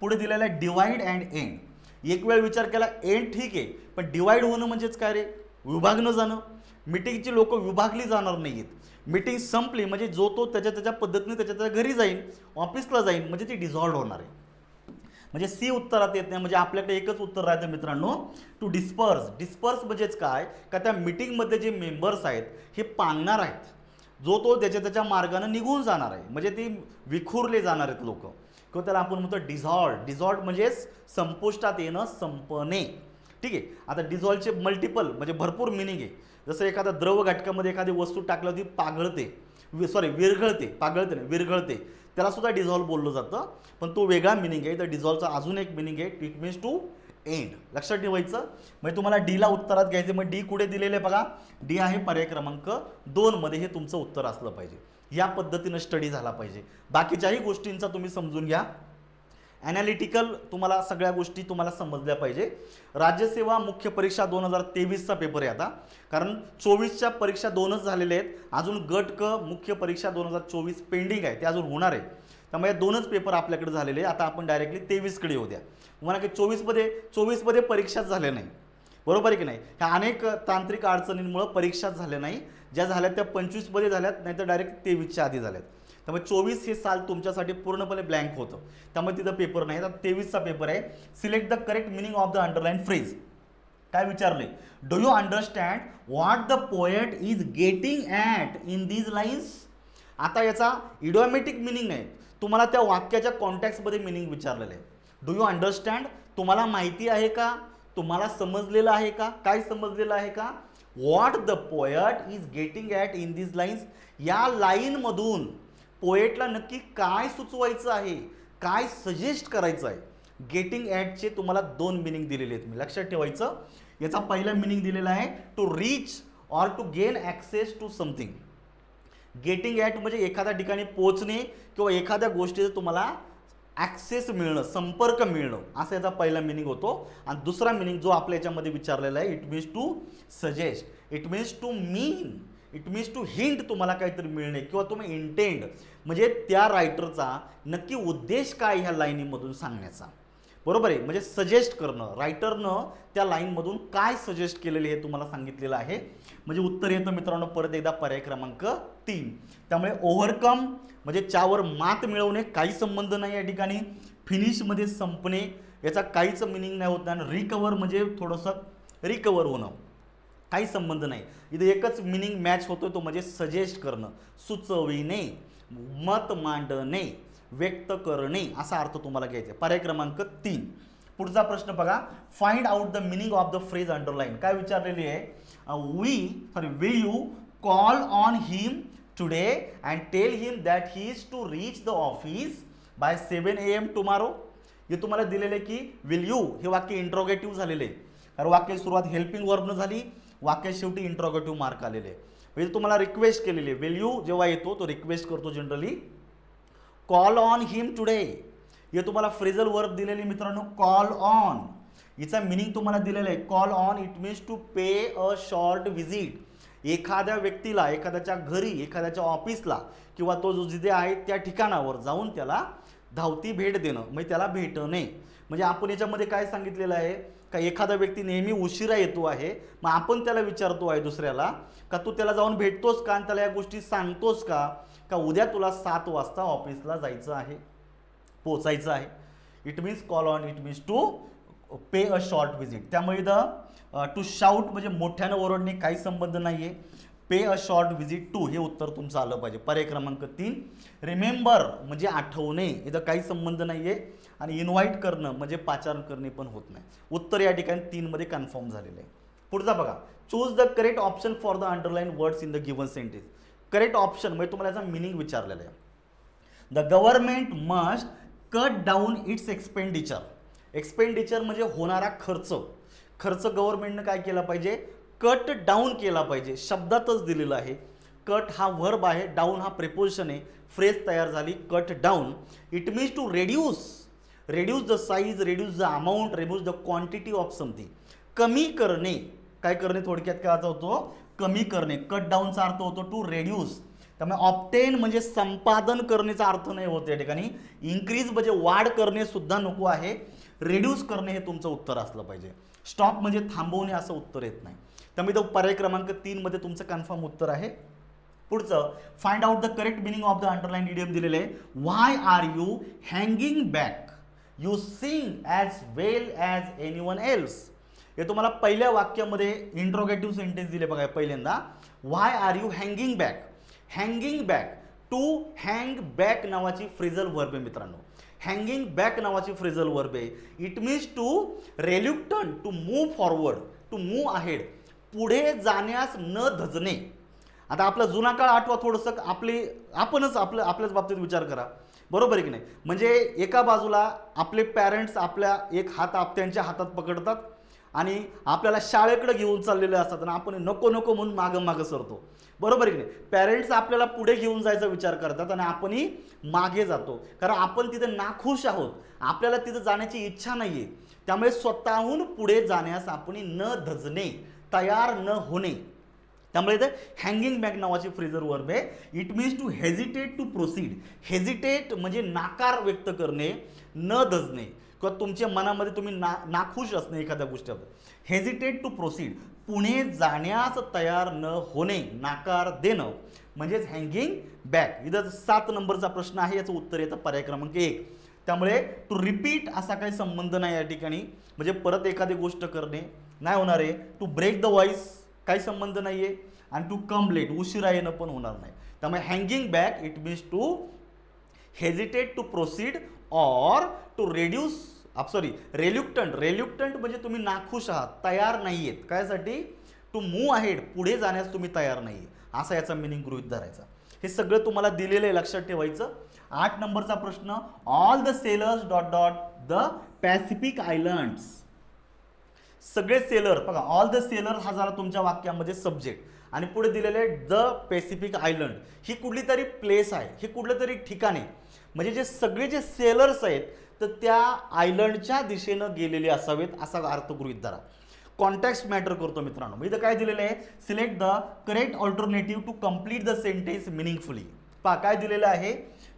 पुढे दिलेला आहे डिवाइड अँड एंड. एक वेळ विचार केला एंड ठीक आहे, पण डिवाइड होणं म्हणजेच काय रे, विभागणं जाणं. मीटिंगची लोक विभागली जाणार नाहीत. मीटिंग संपली म्हणजे जो तो त्याच्या पद्धतीने त्याच्या घरी जाईल, ऑफिसला जाईल, म्हणजे ती डिझॉल्व्ह होणार आहे. म्हणजे सी उत्तरात येत नाही. म्हणजे आपल्याकडे एकच उत्तर राहतं मित्रांनो, टू डिस्पर्स. डिस्पर्स म्हणजेच काय का त्या मीटिंगमध्ये जे मेंबर्स आहेत हे पांगणार आहेत, जो तो त्याच्या मार्गाने निघून जाणार आहे, म्हणजे ती विखुरले जाणार आहेत लोक, किंवा त्याला आपण म्हणतो डिझॉल्व. डिझॉल्व म्हणजेच संपुष्टात येणं, संपणे, ठीक आहे. आता डिझॉल्वचे मल्टिपल म्हणजे भरपूर मिनिंग आहे. जसं एखाद्या द्रव घटकामध्ये एखादी वस्तू टाकली ती पागळते, विरघळते, पागळते नाही विरघळते, त्याला सुद्धा डिझॉल्व बोललं जातं. पण तो वेगळा मिनिंग आहे. तर डिझॉल्वचा अजून एक मिनिंग आहे, इट मीन्स टू एंड. लक्षात ठेवायचं. म्हणजे तुम्हाला डीला उत्तरात घ्यायचं. मग डी कुठे दिलेलं आहे बघा, डी आहे पर्याय क्रमांक 2 मध्ये. हे तुमचं उत्तर असलं पाहिजे. या पद्धतीनं स्टडी झाला पाहिजे. बाकीच्याही गोष्टींचा तुम्ही समजून घ्या. ॲनालिटिकल तुम्हाला सगळ्या गोष्टी तुम्हाला समजल्या पाहिजे. राज्यसेवा मुख्य परीक्षा 2023चा पेपर आहे आता, कारण 24च्या परीक्षा 2च झालेल्या आहेत. अजून गट क मुख्य परीक्षा 2024 पेंडिंग आहे, ते अजून होणार आहे. त्यामुळे 2च पेपर आपल्याकडे झालेले. आता आपण डायरेक्टली 23कडे येऊ द्या. मला की 24मध्ये परीक्षाच झाल्या नाही, बरोबर आहे की नाही. ह्या अनेक तांत्रिक अडचणींमुळे परीक्षाच झाल्या नाही. ज्या झाल्यात त्या 25मध्ये झाल्यात, नाही तर डायरेक्ट 23च्या आधी झाल्यात. त्यामुळे 24 हे साल तुमच्यासाठी पूर्णपणे ब्लँक होतं. त्यामुळे तिथं पेपर नाही. आता 23चा पेपर आहे. Select the correct meaning of the underline phrase. काय विचारले, do you understand what the poet is getting at in these lines. आता याचा इडिओमॅटिक मिनिंग नाही, तुम्हाला त्या वाक्याच्या कॉन्टॅक्टमध्ये मिनिंग विचारलेलं आहे. डू यू अंडरस्टँड, तुम्हाला माहिती आहे का, तुम्हाला समजलेलं आहे का, काय समजलेलं आहे का. What the poet is getting at in these lines, या लाईनमधून पोएटला नक्की काय सुचवायचं आहे, काय सजेस्ट करायचं आहे. गेटिंग ॲटचे तुम्हाला 2 मिनिंग दिलेले आहेत, मी लक्षात ठेवायचं. याचा पहिला मिनिंग दिलेला आहे to reach or to gain access to something. Getting at म्हणजे एखाद्या ठिकाणी पोहोचणे किंवा एखाद्या गोष्टीचं तुम्हाला ॲक्सेस मिळणं, संपर्क मिळणं, असा याचा पहिला मिनिंग होतो. आणि दुसरा मिनिंग जो आपल्या याच्यामध्ये विचारलेला आहे, it means to suggest, it means to mean, it means to hint, तुम्हाला काहीतरी मिळणे किंवा तुम्ही इंटेंड म्हणजे त्या रायटरचा नक्की उद्देश काय ह्या लाईनीमधून सांगण्याचा, बरोबर आहे. म्हणजे सजेस्ट करणं, रायटरनं त्या लाईनमधून काय सजेस्ट केलेले हे तुम्हाला सांगितलेलं आहे. म्हणजे उत्तर येतं मित्रांनो परत एकदा पर्याय क्रमांक 3. त्यामुळे ओव्हरकम म्हणजे त्यावर मात मिळवणे, काही संबंध नाही या ठिकाणी. फिनिशमध्ये संपणे, याचा काहीच मिनिंग नाही होत. आणि रिकवर म्हणजे थोडंसं रिकवर होणं, काही संबंध नाही. इथे एकच मिनिंग मॅच होतो, तो म्हणजे सजेस्ट करणं, सुचविणे, मत मांडणे, व्यक्त करणे, असा अर्थ तुम्हाला घ्यायचा. पर्याय क्रमांक 3. पुढचा प्रश्न बघा, find out the meaning of the phrase underline. काय विचारलेली आहे, will you call on him today and tell him that he is to reach the office by 7 AM tomorrow. हे तुम्हाला दिलेलं आहे की विल यू हे वाक्य इंट्रोगेटिव्ह झालेले आहे. कारण वाक्याची सुरुवात हेल्पिंग वर्बनं झाली, वाक्यात शेवटी इंट्रोगेटिव्ह मार्क आलेले आहे. म्हणजे तुम्हाला रिक्वेस्ट केलेली आहे. विल यू जेव्हा येतो तो रिक्वेस्ट करतो generally. Call on him today, हे तुम्हाला फ्रेजल वर्ब दिलेली मित्रांनो, कॉल ऑन. हिचा मिनिंग तुम्हाला दिलेला आहे. Call on it means to pay a short visit. एखाद्या व्यक्तीला एखाद्याच्या घरी, एखाद्याच्या ऑफिसला किंवा तो जो जिथे आहे त्या ठिकाणावर जाऊन त्याला धावती भेट देणं, म्हणजे त्याला भेटणे. म्हणजे आपण याच्यामध्ये काय सांगितलेलं आहे का एखादा व्यक्ती नेहमी उशिरा येतो आहे, मग आपण त्याला विचारतो आहे दुसऱ्याला का तू त्याला जाऊन भेटतोस का आणि त्याला या गोष्टी सांगतोस का उद्या तुला 7 वाजता ऑफिसला जायचं आहे, पोचायचं आहे. It means call on it means to pay a short visit. त्यामुळे टू शाउट म्हणजे मोठ्यानं ओरडणे काही संबंध नाही आहे. Pay a short visit to हे उत्तर तुमचं आलं पाहिजे. पर्याय क्रमांक 3. रिमेंबर म्हणजे आठवणे, इथं काही संबंध नाही आहे. आणि इन्व्हाइट करणं म्हणजे पाचारण करणे पण होत नाही. उत्तर या ठिकाणी 3 मध्ये कन्फर्म झालेलं आहे. पुढचा बघा, choose the correct option for the underline words in the given sentence. Correct option म्हणजे तुम्हाला याचा मिनिंग विचारलेला आहे. The government must cut down it's expenditure. Expenditure म्हणजे होणारा खर्च. खर्च गव्हर्नमेंटनं काय केला पाहिजे, कट डाऊन केला पाहिजे. शब्दातच दिलेलं आहे. कट हा वर्ब आहे, डाऊन हा प्रिपोजिशन आहे. फ्रेज तयार झाली cut down. It means to reduce. Reduce the size, reduce the amount, reduce the quantity of something. कमी करणे. काय करणे थोडक्यात काय अर्थ होतो, कमी करणे. कट डाऊनचा अर्थ होतो टू रेड्यूस. त्यामुळे ऑप्टेन म्हणजे संपादन करण्याचा अर्थ नाही होत या ठिकाणी. इन्क्रीज म्हणजे वाढ करणे सुद्धा नको आहे. रेड्यूस करणे हे तुमचं उत्तर असलं पाहिजे. स्टॉप म्हणजे थांबवणे असं उत्तर येत नाही. त्यामुळे तो पर्याय क्रमांक 3 मध्ये तुमचं कन्फर्म उत्तर आहे. पुढचं, find out the correct meaning of the underline idiom दिलेले आहे. Why are you hanging back, you sing as well as anyone else. हे तुम्हाला पहिल्या वाक्यामध्ये इंट्रोगेटिव्ह सेंटेन्स दिले बघा पहिल्यांदा. Why are you hanging back. Hanging back, to hang back नावाची फ्रेजल वर्ब आहे मित्रांनो. हँगिंग बॅक नावाची फ्रेजल वर्ब आहे. It means to reluctant, to move forward, to move ahead. पुढे जाण्यास न धजणे. आता आपला जुना काळ आठवा थोडंसं. आपणच आपल्याच बाबतीत विचार करा, बरोबर आहे की नाही. म्हणजे एका बाजूला आपले पॅरेंट्स आपल्या एक हात त्यांच्या हातात पकडतात आणि आपल्याला शाळेकडे घेऊन चाललेले असतात आणि आपण नको नको म्हणून मागं मागं सरतो, बरोबर आहे की नाही. पॅरेंट्स आपल्याला पुढे घेऊन जायचा विचार करतात आणि आपणही मागे जातो, कारण आपण तिथे नाखुश आहोत. आपल्याला तिथे जाण्याची इच्छा नाही आहे. त्यामुळे स्वतःहून पुढे जाण्यास आपण न धजणे, तयार न होणे. त्यामुळे इथे हँगिंग बॅक नावाची फ्रेजल वर्ब आहे. It means to hesitate to proceed. Hesitate म्हणजे नाकार व्यक्त करणे, न धजणे किंवा तुमच्या मनामध्ये तुम्ही नाखुश असणे एखाद्या गोष्टीवर. हेजिटेट टू प्रोसीड, पुढे जाण्यास तयार न होणे, नाकार देणं म्हणजेच हँगिंग बॅक. इथं 7 नंबरचा प्रश्न आहे, याचं उत्तर येतं पर्याय क्रमांक 1. त्यामुळे टू रिपीट असा काही संबंध नाही या ठिकाणी, म्हणजे परत एखादी गोष्ट करणे नाही होणार आहे. टू ब्रेक द व्हॉइस काही संबंध नाही आहे. आणि टू कम लेट उशिरा येणं पण होणार नाही. त्यामुळे hanging back it means to hesitate to proceed or to reduce reluctant. Reluctant म्हणजे तुम्ही नाखुश आहात, तयार नाही आहेत. कायसाठी, टू मूव्ह अहेड, पुढे जाण्यास तुम्ही तयार नाही, असा याचा मिनिंग गृहीत धरायचा. हे सगळं तुम्हाला दिलेलं आहे, लक्षात ठेवायचं. 8 नंबरचा प्रश्न, all the sellers dot dot the Pacific islands. सगळे सेलर बघा, ऑल द सेलर हा झाला तुमच्या वाक्यामध्ये सब्जेक्ट आणि पुढे दिलेले द पॅसिफिक आयलंड. ही कुठली तरी प्लेस आहे, हे कुठलं तरी ठिकाण आहे. म्हणजे जे सगळे जे सेलर्स आहेत तर त्या आयलंडच्या दिशेनं गेलेले असावेत असा अर्थ गृहीत धरा. कॉन्टेक्स्ट मॅटर करतो मित्रांनो. इथं काय दिलेलं आहे, select the correct alternative to complete the sentence meaningfully. पहा काय दिलेलं आहे,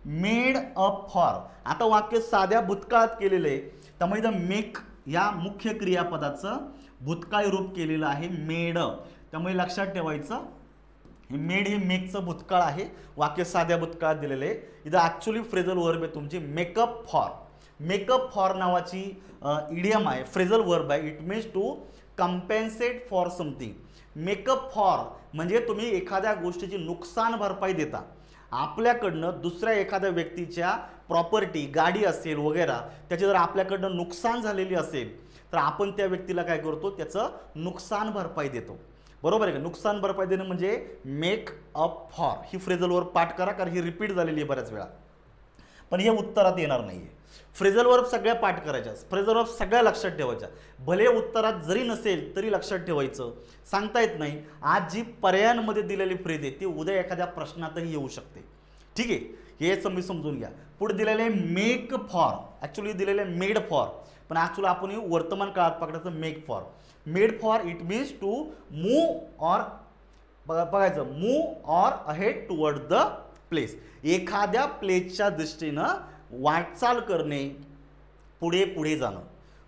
मेड अप फॉर. आता वाक्य साध्या भूतकाळात केलेलं आहे, त्यामुळे इथं मेक या मुख्य क्रियापदाचं भूतकाळ रूप केलेलं आहे, मेड. त्यामुळे लक्षात ठेवायचं, मेड हे मेकचं भूतकाळ आहे. वाक्य साध्या भूतकाळात दिलेलं आहे. इथं ॲक्च्युली फ्रेजल वर्ब आहे तुमची मेकअप फॉर. मेकअप फॉर नावाची इडियम आहे, फ्रेजल वर्ब आहे. It means to compensate for something. Make up for म्हणजे तुम्ही एखाद्या गोष्टीची नुकसान भरपाई देता. आपल्याकडनं दुसऱ्या एखाद्या व्यक्तीच्या प्रॉपर्टी, गाडी असेल वगैरे, त्याची जर आपल्याकडनं नुकसान झालेली असेल तर आपण त्या व्यक्तीला काय करतो, त्याचं नुकसान भरपाई देतो, बरोबर आहे का. नुकसान भरपाई देणं म्हणजे make up for. He phrasal verb पाठ करा, कारण ही रिपीट झालेली आहे बऱ्याच वेळा, पण हे उत्तरात येणार नाही आहे. फ्रेझल वर्ब सगळ्या पाठ करायच्या, फ्रेझल वर्ब सगळ्या लक्षात ठेवायच्या, भले उत्तरात जरी नसेल तरी लक्षात ठेवायचं. सांगता येत नाही, आज जी पर्यायांमध्ये दिलेली फ्रेज आहे ती उद्या एखाद्या प्रश्नातही येऊ शकते. ठीक आहे, हे तुम्ही समजून घ्या. पुढे दिलेले मेक फॉर, ॲक्च्युली दिलेले मेड फॉर, पण ॲक्च्युली आपण वर्तमान काळात पकडायचं make for. Made for it means to move or, बघायचं move or ahead toward the place, एखाद्या प्लेसच्या दृष्टीनं वाटचाल करणे, पुढे पुढे जाणं.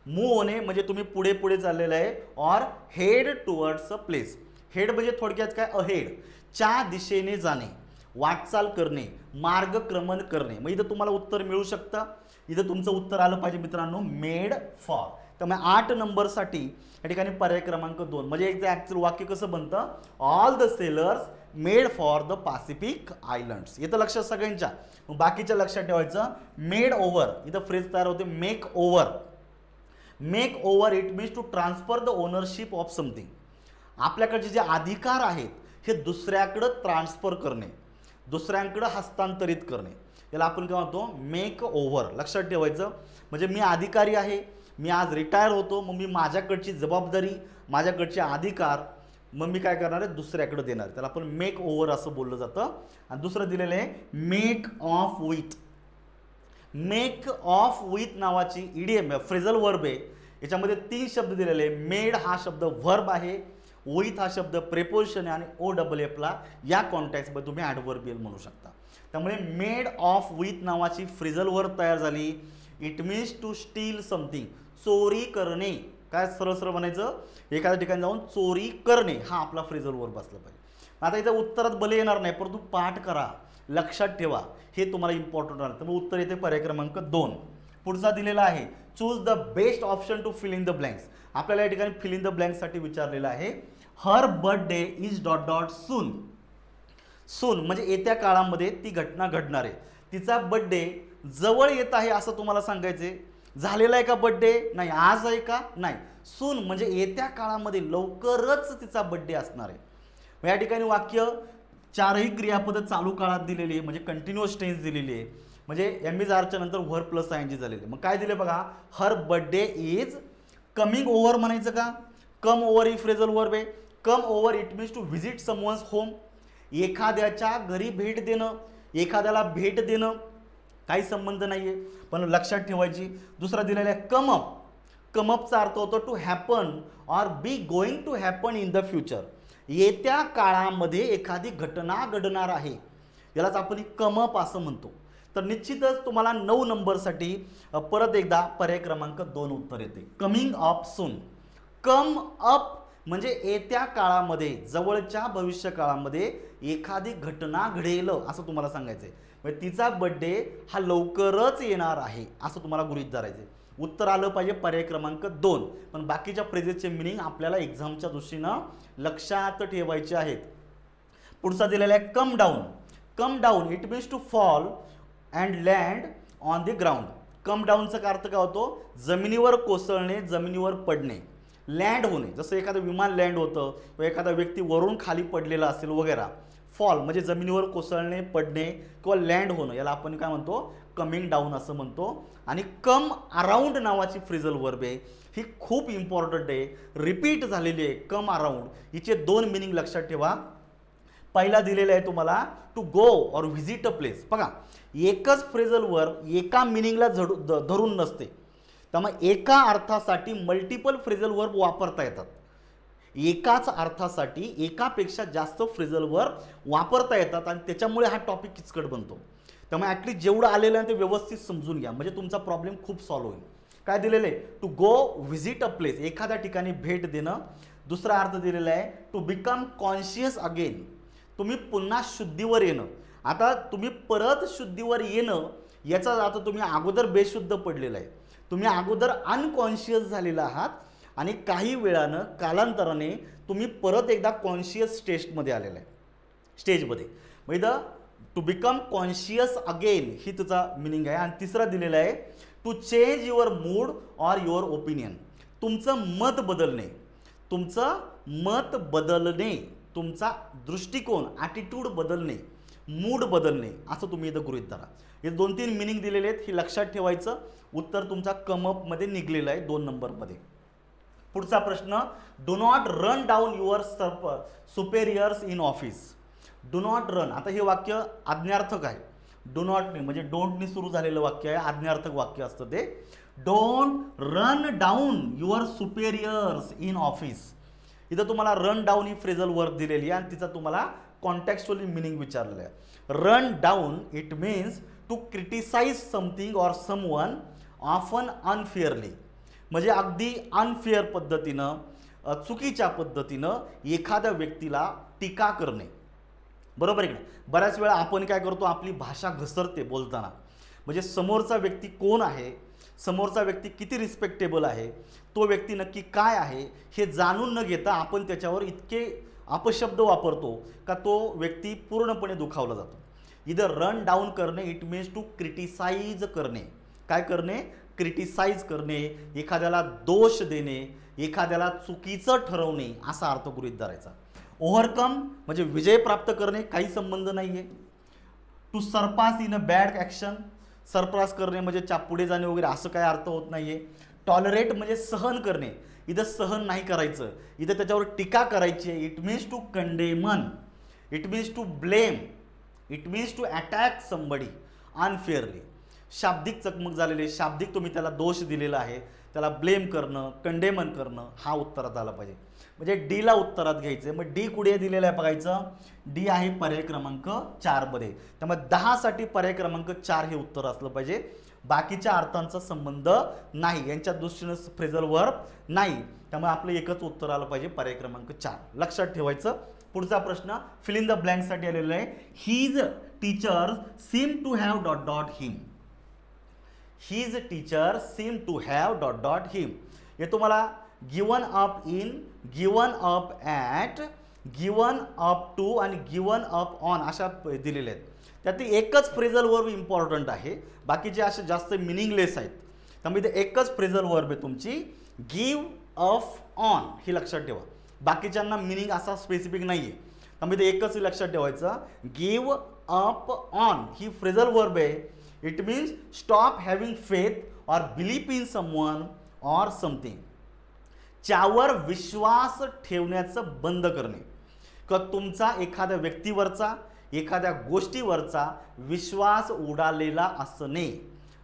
मूव होणे म्हणजे तुम्ही पुढे पुढे चाललेलं आहे, or head towards a place. Head म्हणजे थोडक्यात काय, अहेड, च्या दिशेने जाणे, वाटचाल करणे, मार्गक्रमण करणे. मग इथं तुम्हाला उत्तर मिळू शकतं. इथं तुमचं उत्तर आलं पाहिजे मित्रांनो, मेड फॉर. त्यामुळे 8 नंबरसाठी या ठिकाणी पर्याय क्रमांक 2, म्हणजे एक ॲक्च्युअल वाक्य कसं बनतं, all the sellers made for the Pacific island's. इथं लक्षात सगळ्यांच्या. बाकीच्या लक्षात ठेवायचं, मेड ओव्हर, इथं फ्रेज तयार होते make over. Make over it means to transfer the ownership of something. आपल्याकडचे जे अधिकार आहेत हे दुसऱ्याकडं ट्रान्सफर करणे, दुसऱ्यांकडं हस्तांतरित करणे, याला आपण काय म्हणतो, मेक ओव्हर. लक्षात ठेवायचं, म्हणजे मी अधिकारी आहे, मी आज रिटायर होतो, मग मी माझ्याकडची जबाबदारी, माझ्याकडचे अधिकार मग मी काय करणार आहे, दुसऱ्याकडे देणार. त्याला आपण मेक ओव्हर असं बोललं जातं. आणि दुसरं दिलेलं आहे make of with. Make of with नावाची ईडीएम फ्रेझल वर्ब आहे. याच्यामध्ये 3 शब्द दिलेले आहे. मेड हा शब्द वर्ब आहे, विथ हा शब्द प्रेपोजिशन आहे, आणि OFFला या कॉन्टॅक्टमध्ये तुम्ही ॲडव्हर्बियल म्हणू शकता. त्यामुळे मेड ऑफ विथ नावाची फ्रेझल वर्ब तयार झाली. It means to steal something, चोरी करणे. काय सरळ सरळ म्हणायचं, एखाद्या ठिकाणी जाऊन चोरी करणे हा आपला फ्रेझल वर्ब असला पाहिजे. आता इथं उत्तरात भले येणार नाही, परंतु पाठ करा, लक्षात ठेवा, हे तुम्हाला इम्पॉर्टंट राहतं. तर मग उत्तर येते पर्याय क्रमांक 2. पुढचा दिलेला आहे choose the best option to fill in the blanks. आपल्याला या ठिकाणी फिल इन द ब्लँक्ससाठी विचारलेलं आहे. Her birthday is dot dot soon. Soon म्हणजे येत्या काळामध्ये ती घटना घडणार आहे. तिचा बर्थडे जवळ येत आहे असं तुम्हाला सांगायचे. झालेला आहे का बर्थडे? नाही. आज आहे का? नाही. सून म्हणजे येत्या काळामध्ये लवकरच तिचा बर्थडे असणार आहे. या ठिकाणी वाक्य 4ही क्रियापदं चालू काळात दिलेली आहे, म्हणजे कंटिन्युअस टेन्स दिलेली आहे, म्हणजे एम इज आरच्या नंतर व्हर प्लस आयएनजी झालेले. मग काय दिले बघा, her birthday is coming over म्हणायचं का? कम ओव्हर ही फ्रेझल वर्ब आहे. Come over it means to visit someone's home, एखाद्याच्या घरी भेट देणं, एखाद्याला भेट देणं, काही संबंध नाही आहे, पण लक्षात ठेवायची. दुसरा दिलेला आहे कम अप. कम अपचा अर्थ होतो to happen or be going to happen in the future. येत्या काळामध्ये एखादी घटना घडणार आहे, यालाच आपण कम अप असं म्हणतो. तर निश्चितच तुम्हाला 9 नंबरसाठी परत एकदा पर्याय क्रमांक 2 उत्तर येते, कमिंग अप सून. कम अप म्हणजे येत्या काळामध्ये, जवळच्या भविष्य काळामध्ये एखादी घटना घडेल असं तुम्हाला सांगायचं आहे. म्हणजे तिचा बर्थडे हा लवकरच येणार आहे असं तुम्हाला गृहीत धरायचं आहे. उत्तर आलं पाहिजे पर्याय क्रमांक 2. पण बाकीच्या फ्रेजेसचे मिनिंग आपल्याला एक्झामच्या दृष्टीनं लक्षात ठेवायचे आहेत. पुढचा दिलेला आहे come down. Come down it means to fall and land on the ground. Come डाऊनचा अर्थ काय होतो, जमिनीवर कोसळणे, जमिनीवर पडणे. लँड होणे, जसं एखादं विमान लँड होतं किंवा एखादा व्यक्ती वरून खाली पडलेला असेल वगैरे. फॉल म्हणजे जमिनीवर कोसळणे, पडणे किंवा लँड होणं, याला आपण काय म्हणतो, कमिंग डाऊन असं म्हणतो. आणि कम अराउंड नावाची फ्रेझल वर्ब आहे, ही खूप इम्पॉर्टंट आहे, रिपीट झालेली आहे. कम अराउंड हिचे 2 मिनिंग लक्षात ठेवा. पहिला दिलेला आहे तुम्हाला to go or visit a place. बघा, एकच फ्रेझल वर्ब एका मिनिंगला धरून नसते, त्यामुळे एका अर्थासाठी मल्टिपल फ्रेझल वर्ब वापरता येतात. एकाच अर्थासाठी एकापेक्षा जास्त फ्रेझल वर्ब वापरता येतात आणि त्याच्यामुळे हा टॉपिक किचकट बनतो. त्यामुळे ॲटलीस्ट जेवढं आलेलं आहे ते व्यवस्थित समजून घ्या, म्हणजे तुमचा प्रॉब्लेम खूप सॉल्व्ह होईल. काय दिलेलं आहे, to go visit a place, एखाद्या ठिकाणी भेट देणं. दुसरा अर्थ दिलेला आहे टू बिकम कॉन्शियस अगेन, तुम्ही पुन्हा शुद्धीवर येणं. आता तुम्ही परत शुद्धीवर येणं याचा अर्थ तुम्ही अगोदर बेशुद्ध पडलेला आहे, तुम्ही अगोदर अनकॉन्शियस झालेला आहात आणि काही वेळानं कालांतराने तुम्ही परत एकदा कॉन्शियस स्टेटमध्ये आलेला आहे, स्टेजमध्ये. मग इथं टू बिकम कॉन्शियस अगेन ही त्याचा मिनिंग आहे. आणि तिसरा दिलेला आहे to change your mood or your opinion, तुमचं मत बदलणे, तुमचं मत बदलणे, तुमचा दृष्टिकोन ॲटिट्यूड बदलणे, मूड बदलणे असं तुम्ही इथं गृहीत धरा. हे 2-3 मिनिंग दिलेले आहेत, हे लक्षात ठेवायचं. उत्तर तुमचा कमअप मध्ये निघलेलं आहे 2 नंबरमध्ये. पुढचा प्रश्न, do not run down your superiors in office. Do not run, आता हे वाक्य आज्ञार्थक आहे. डू नॉट म्हणजे डोंटनी सुरू झालेलं वाक्य आहे, आज्ञार्थक वाक्य असतं ते. Don't run down your superiors in office. इथं तुम्हाला रन डाऊन ही फ्रेजल वर्ब दिलेली आहे आणि तिचा तुम्हाला कॉन्टेक्स्चुअली मिनिंग विचारलेलं आहे. Run down it means to criticise something or someone often unfairly. म्हणजे अगदी अनफेअर पद्धतीनं, चुकीच्या पद्धतीनं एखाद्या व्यक्तीला टीका करणे. बरोबर आहे की नाही. बऱ्याच वेळा आपण काय करतो, आपली भाषा घसरते बोलताना. म्हणजे समोरचा व्यक्ती कोण आहे, समोरचा व्यक्ती किती रिस्पेक्टेबल आहे, तो व्यक्ती नक्की काय आहे हे जाणून न घेता आपण त्याच्यावर इतके अपशब्द वापरतो का तो व्यक्ती पूर्णपणे दुखावला जातो. इधर रन डाऊन करणे इट मीन्स टू क्रिटिसाइज करणे. काय करणे, क्रिटिसाइज करणे, एखाद्याला दोष देणे, एखाद्याला चुकीचं ठरवणे असा अर्थ गृहीत धरायचा. ओव्हरकम म्हणजे विजय प्राप्त करणे, काही संबंध नाही आहे. To surpass in a bad action, surpass करणे म्हणजे पुढे जाणे वगैरे असं काय अर्थ होत नाही आहे. टॉलरेट म्हणजे सहन करणे, इथं सहन नाही करायचं, इथं त्याच्यावर टीका करायची आहे. It means to condemn, it means to blame, it means to attack somebody unfairly. शाब्दिक चकमक झालेली, शाब्दिक तुम्ही त्याला दोष दिलेला आहे, त्याला ब्लेम करणं, कंडेमन करणं, हा उत्तरात आला पाहिजे. म्हणजे डीला उत्तरात घ्यायचं. मग डी कुठे दिलेलं आहे बघायचं. डी आहे पर्याय क्रमांक 4 मध्ये. त्यामुळे 10 साठी पर्याय क्रमांक 4 हे उत्तर असलं पाहिजे. बाकीच्या अर्थांचा संबंध नाही, यांच्या दृष्टीनं फ्रेजल वर्ब नाही, त्यामुळे आपलं एकच उत्तर आलं पाहिजे पर्याय क्रमांक 4. लक्षात ठेवायचं. पुढचा प्रश्न फिल इन द ब्लँक साठी आलेला आहे. He's teacher seem to have dot dot him. He's teacher seem to have dot dot him. हे तुम्हाला given up in, given up at, given up to आणि गिवन अप ऑन अशा दिलेले आहेत. त्यातली एकच फ्रेजल वर्ब इम्पॉर्टंट आहे, बाकीचे असे जास्त मिनिंगलेस आहेत. त्यामुळे इथे एकच फ्रेजल वर्ब आहे तुमची, गिव्ह अप ऑन, हे लक्षात ठेवा. बाकीच्यांना मिनिंग असा स्पेसिफिक नाही आहे, त्यामुळे इथे एकच लक्षात ठेवायचं. गिव्ह अप ऑन ही फ्रेजल वर्ब आहे. It means stop having faith or belief in someone or something. त्यावर विश्वास ठेवण्याचं बंद करणे, किंवा तुमचा एखाद्या व्यक्तीवरचा, एखाद्या गोष्टीवरचा विश्वास उडालेला असणे.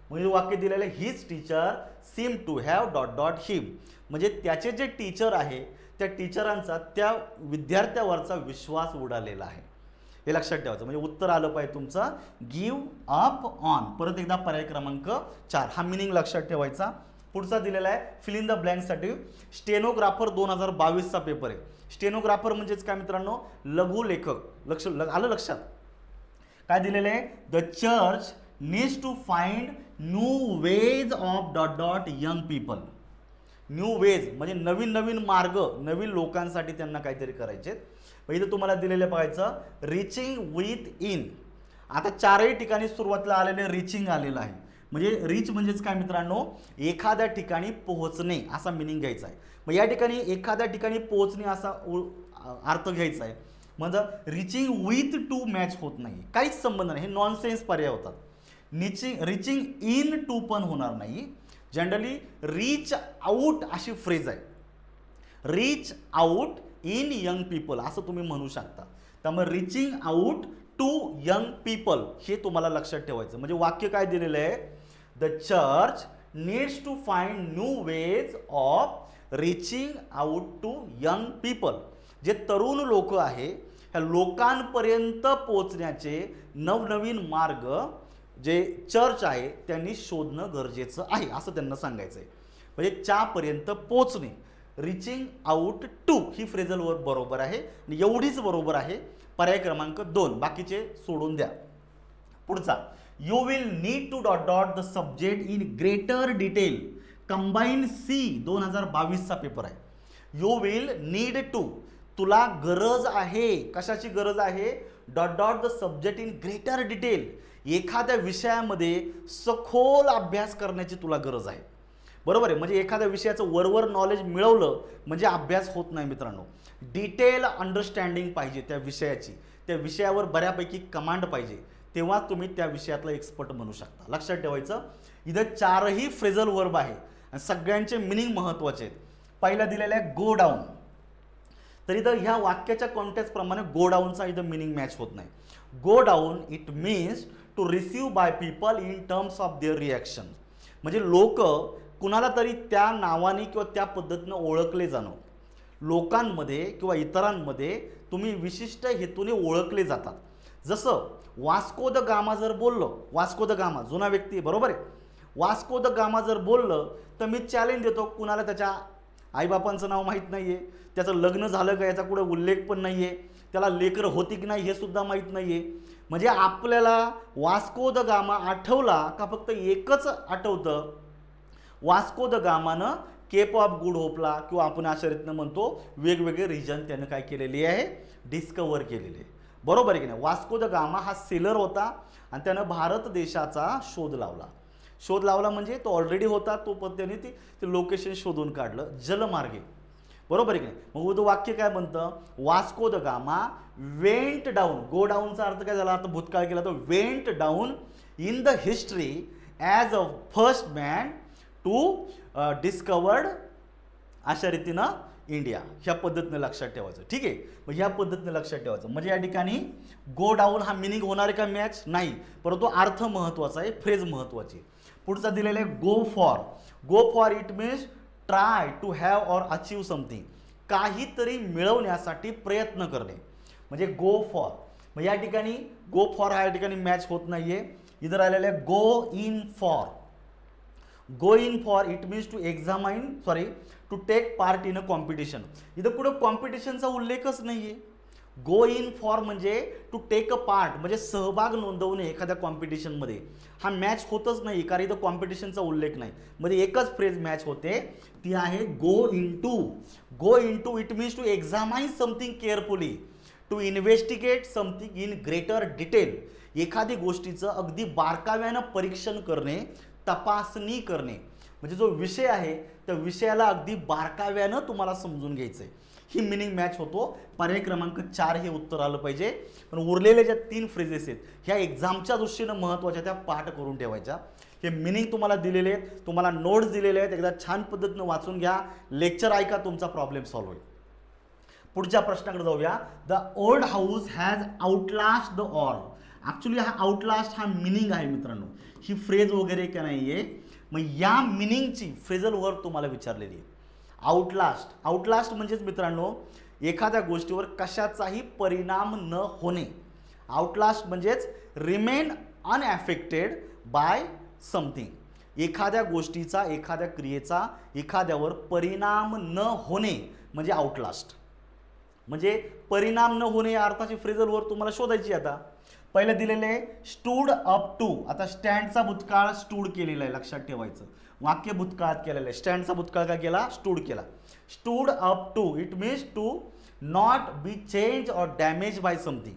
म्हणजे वाक्य दिलेलं आहे, his teacher seem to have dot dot him. म्हणजे त्याचे जे टीचर आहे त्या टीचरांचा त्या विद्यार्थ्यावरचा विश्वास उडालेला आहे, हे लक्षात ठेवायचं. म्हणजे उत्तर आलं पाहिजे तुमचं गिव्ह अप ऑन. परत एकदा पर्याय क्रमांक 4 हा मिनिंग लक्षात ठेवायचा. पुढचा दिलेला आहे फिल इन द ब्लँक साठी. स्टेनोग्राफर 2022 चा पेपर आहे. स्टेनोग्राफर म्हणजेच काय मित्रांनो, लघु लेखक. आलं लक्षात. काय दिलेलं आहे, the church needs to find new ways of dot dot young people. New ways म्हणजे नवीन नवीन मार्ग, नवीन लोकांसाठी त्यांना काहीतरी करायचे. इथं तुम्हाला दिलेलं पाहायचं रिचिंग विथ इन. आता 4ही ठिकाणी सुरुवातीला आलेले रिचिंग आलेलं आहे. म्हणजे रिच म्हणजेच काय मित्रांनो, एखाद्या ठिकाणी पोहोचणे असा मिनिंग घ्यायचा आहे. मग या ठिकाणी एखाद्या ठिकाणी पोहोचणे असा अर्थ घ्यायचा आहे. म्हणजे रिचिंग विथ टू मॅच होत नाही, काहीच संबंध नाही, हे नॉनसेन्स पर्याय होतात. रिचिंग इन टू पण होणार नाही. जनरली रीच आउट अशी फ्रेज आहे. Reach out in young people असं तुम्ही म्हणू शकता. त्यामुळे reaching out to young people हे तुम्हाला लक्षात ठेवायचं. म्हणजे वाक्य काय दिलेलं आहे, the church needs to find new ways of reaching out to young people. जे तरुण लोक आहे ह्या लोकांपर्यंत पोहोचण्याचे नवनवीन मार्ग जे चर्च आहे त्यांनी शोधणं गरजेचं आहे असं त्यांना सांगायचं आहे. म्हणजे च्यापर्यंत पोहोचणे, रिचिंग आउट टू ही फ्रेजल वर्ब बरोबर आहे. एवढीच बरोबर आहे. पर्याय क्रमांक 2, बाकीचे सोडून द्या. पुढचा, you will need to dot dot the subject in greater detail. Combine C 2022 चा पेपर आहे. यू विल नीड टू, तुला गरज आहे, कशाची गरज आहे, dot dot the subject in greater detail. एखाद्या विषयामध्ये सखोल अभ्यास करण्याची तुला गरज आहे. बरोबर आहे. म्हणजे एखाद्या विषयाचं वरवर नॉलेज मिळवलं म्हणजे अभ्यास होत नाही मित्रांनो. डिटेल अंडरस्टँडिंग पाहिजे त्या विषयाची, त्या विषयावर बऱ्यापैकी कमांड पाहिजे, तेव्हा तुम्ही त्या विषयातला एक्सपर्ट बनू शकता. लक्षात ठेवायचं, इथं 4ही फ्रेझल वर्ब आहे आणि सगळ्यांचे मिनिंग महत्त्वाचे आहेत. पहिला दिलेला आहे गो डाऊन. तर इथं ह्या वाक्याच्या कॉन्टेक्स्ट प्रमाणे गो डाऊनचा इथं मिनिंग मॅच होत नाही. Go down it means to receive by people in terms of their reaction. म्हणजे लोक कुणाला तरी त्या नावाने किंवा त्या पद्धतीनं ओळखले जाणं. लोकांमध्ये किंवा इतरांमध्ये तुम्ही विशिष्ट हेतूने ओळखले जातात. जसं वास्को द गामा जर बोललं, वास्को द गामा जुना व्यक्ती बरोबर आहे, वास्को द गामा जर बोललं तर मी चॅलेंज देतो, कुणाला त्याच्या आईबापांचं नाव माहीत नाही आहे, त्याचं लग्न झालं का याचा कुठे उल्लेख पण नाही आहे, त्याला लेकरं होती की नाही हे सुद्धा माहीत नाही आहे. म्हणजे आपल्याला वास्को द गामा आठवला का फक्त एकच आठवतं, वास्को द गामानं केप ऑफ गुड होपला किंवा आपण अशा रीतीनं म्हणतो वेगवेगळे रिजन त्यानं काय केलेली आहे, डिस्कवर केलेले आहे. बरोबर आहे की नाही. वास्को द गामा हा सेलर होता आणि त्यानं भारत देशाचा शोध लावला. शोध लावला म्हणजे तो ऑलरेडी होता, तो पण त्याने ते लोकेशन शोधून काढलं जलमार्गे. बरोबर आहे की नाही. मग उद्या वाक्य काय म्हणतं, Vasco da Gama went down. Go डाऊनचा अर्थ काय झाला, आता भूतकाळ केला तर went down in the history as a first man to discovered अशा रीतीनं इंडिया. ह्या पद्धतीने लक्षात ठेवायचं. ठीक आहे. मग ह्या पद्धतीने लक्षात ठेवायचं. म्हणजे या ठिकाणी गो डाऊन हा मिनिंग होणार का मॅच नाही, परंतु अर्थ महत्त्वाचा आहे, फ्रेज महत्त्वाची. पुढचा दिलेला आहे go for. Go for it means try to have or achieve something. काहीतरी मिळवण्यासाठी प्रयत्न करणे म्हणजे गो फॉर. मग या ठिकाणी गो फॉर हा या ठिकाणी मॅच होत नाहीये. इथं राहिलेलं आहे go in for. Go in for it means to to take part in a competition. इथं कुठं कॉम्पिटिशनचा उल्लेखच नाही आहे. गो इन फॉर म्हणजे टू टेक अ पार्ट म्हणजे सहभाग नोंदवणे एखाद्या कॉम्पिटिशनमध्ये. हा मॅच होतच नाही कारण इथं कॉम्पिटिशनचा उल्लेख नाही. मध्ये एकच फ्रेज मॅच होते, ती आहे go into. Go into it means to examine something carefully, to investigate something in greater detail. एखादी गोष्टीचं अगदी बारकाव्यानं परीक्षण करणे, तपासणी करणे. म्हणजे जो विषय आहे त्या विषयाला अगदी बारकाव्यानं तुम्हाला समजून घ्यायचं आहे. ही मिनिंग मॅच होतो. पर्याय क्रमांक 4 हे उत्तर आलं पाहिजे. पण उरलेल्या ज्या 3 फ्रेजेस आहेत ह्या एक्झामच्या दृष्टीनं महत्त्वाच्या, त्या पाठ करून ठेवायच्या. हे मिनिंग तुम्हाला दिलेले आहेत, तुम्हाला नोट्स दिलेले आहेत, एकदा छान पद्धतीनं वाचून घ्या, लेक्चर ऐका, तुमचा प्रॉब्लेम सॉल्व्ह होईल. पुढच्या प्रश्नाकडे जाऊया. The old house has Outlast the all. Actually हा आउटलास्ट हा मिनिंग आहे मित्रांनो, ही फ्रेज वगैरे का नाही आहे. मग या मिनिंगची फ्रेजल वर्ब तुम्हाला विचारलेली आहे. आउटलास्ट. आउटलास्ट म्हणजेच मित्रांनो एखाद्या गोष्टीवर कशाचाही परिणाम न होणे. आउटलास्ट म्हणजेच रिमेन अनएफेक्टेड बाय समथिंग. एखाद्या गोष्टीचा, एखाद्या क्रियेचा एखाद्यावर परिणाम न होणे म्हणजे आउटलास्ट. म्हणजे परिणाम न होणे या अर्थाची फ्रेजल वर्ब तुम्हाला शोधायची. आता पहिलं दिलेलं आहे स्टूड अप टू. आता स्टँडचा भूतकाळ स्टूड केलेला आहे, लक्षात ठेवायचं. वाक्य भूतकाळात केलेलं आहे. स्टँडचा भूतकाळ काय केला, स्टूड केला. Stood up to it means to not be change or damage by something.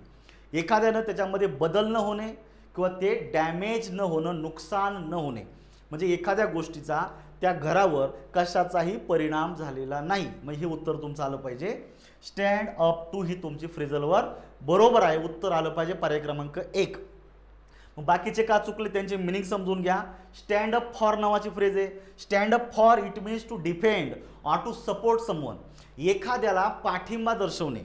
एखाद्यानं त्याच्यामध्ये बदल न होणे किंवा ते डॅमेज न होणं, नुकसान न होणे. म्हणजे एखाद्या गोष्टीचा त्या घरावर कशाचाही परिणाम झालेला नाही. मग हे उत्तर तुमचं आलं पाहिजे. स्टँड अप टू ही तुमची फ्रेजल वर्ब बरोबर आहे. उत्तर आलं पाहिजे पर्याय क्रमांक 1. मग बाकीचे का चुकले त्यांचे मिनिंग समजून घ्या. स्टँड अप फॉर नावाची फ्रेज आहे. Stand up for it means to defend or to support someone. एखाद्याला पाठिंबा दर्शवणे,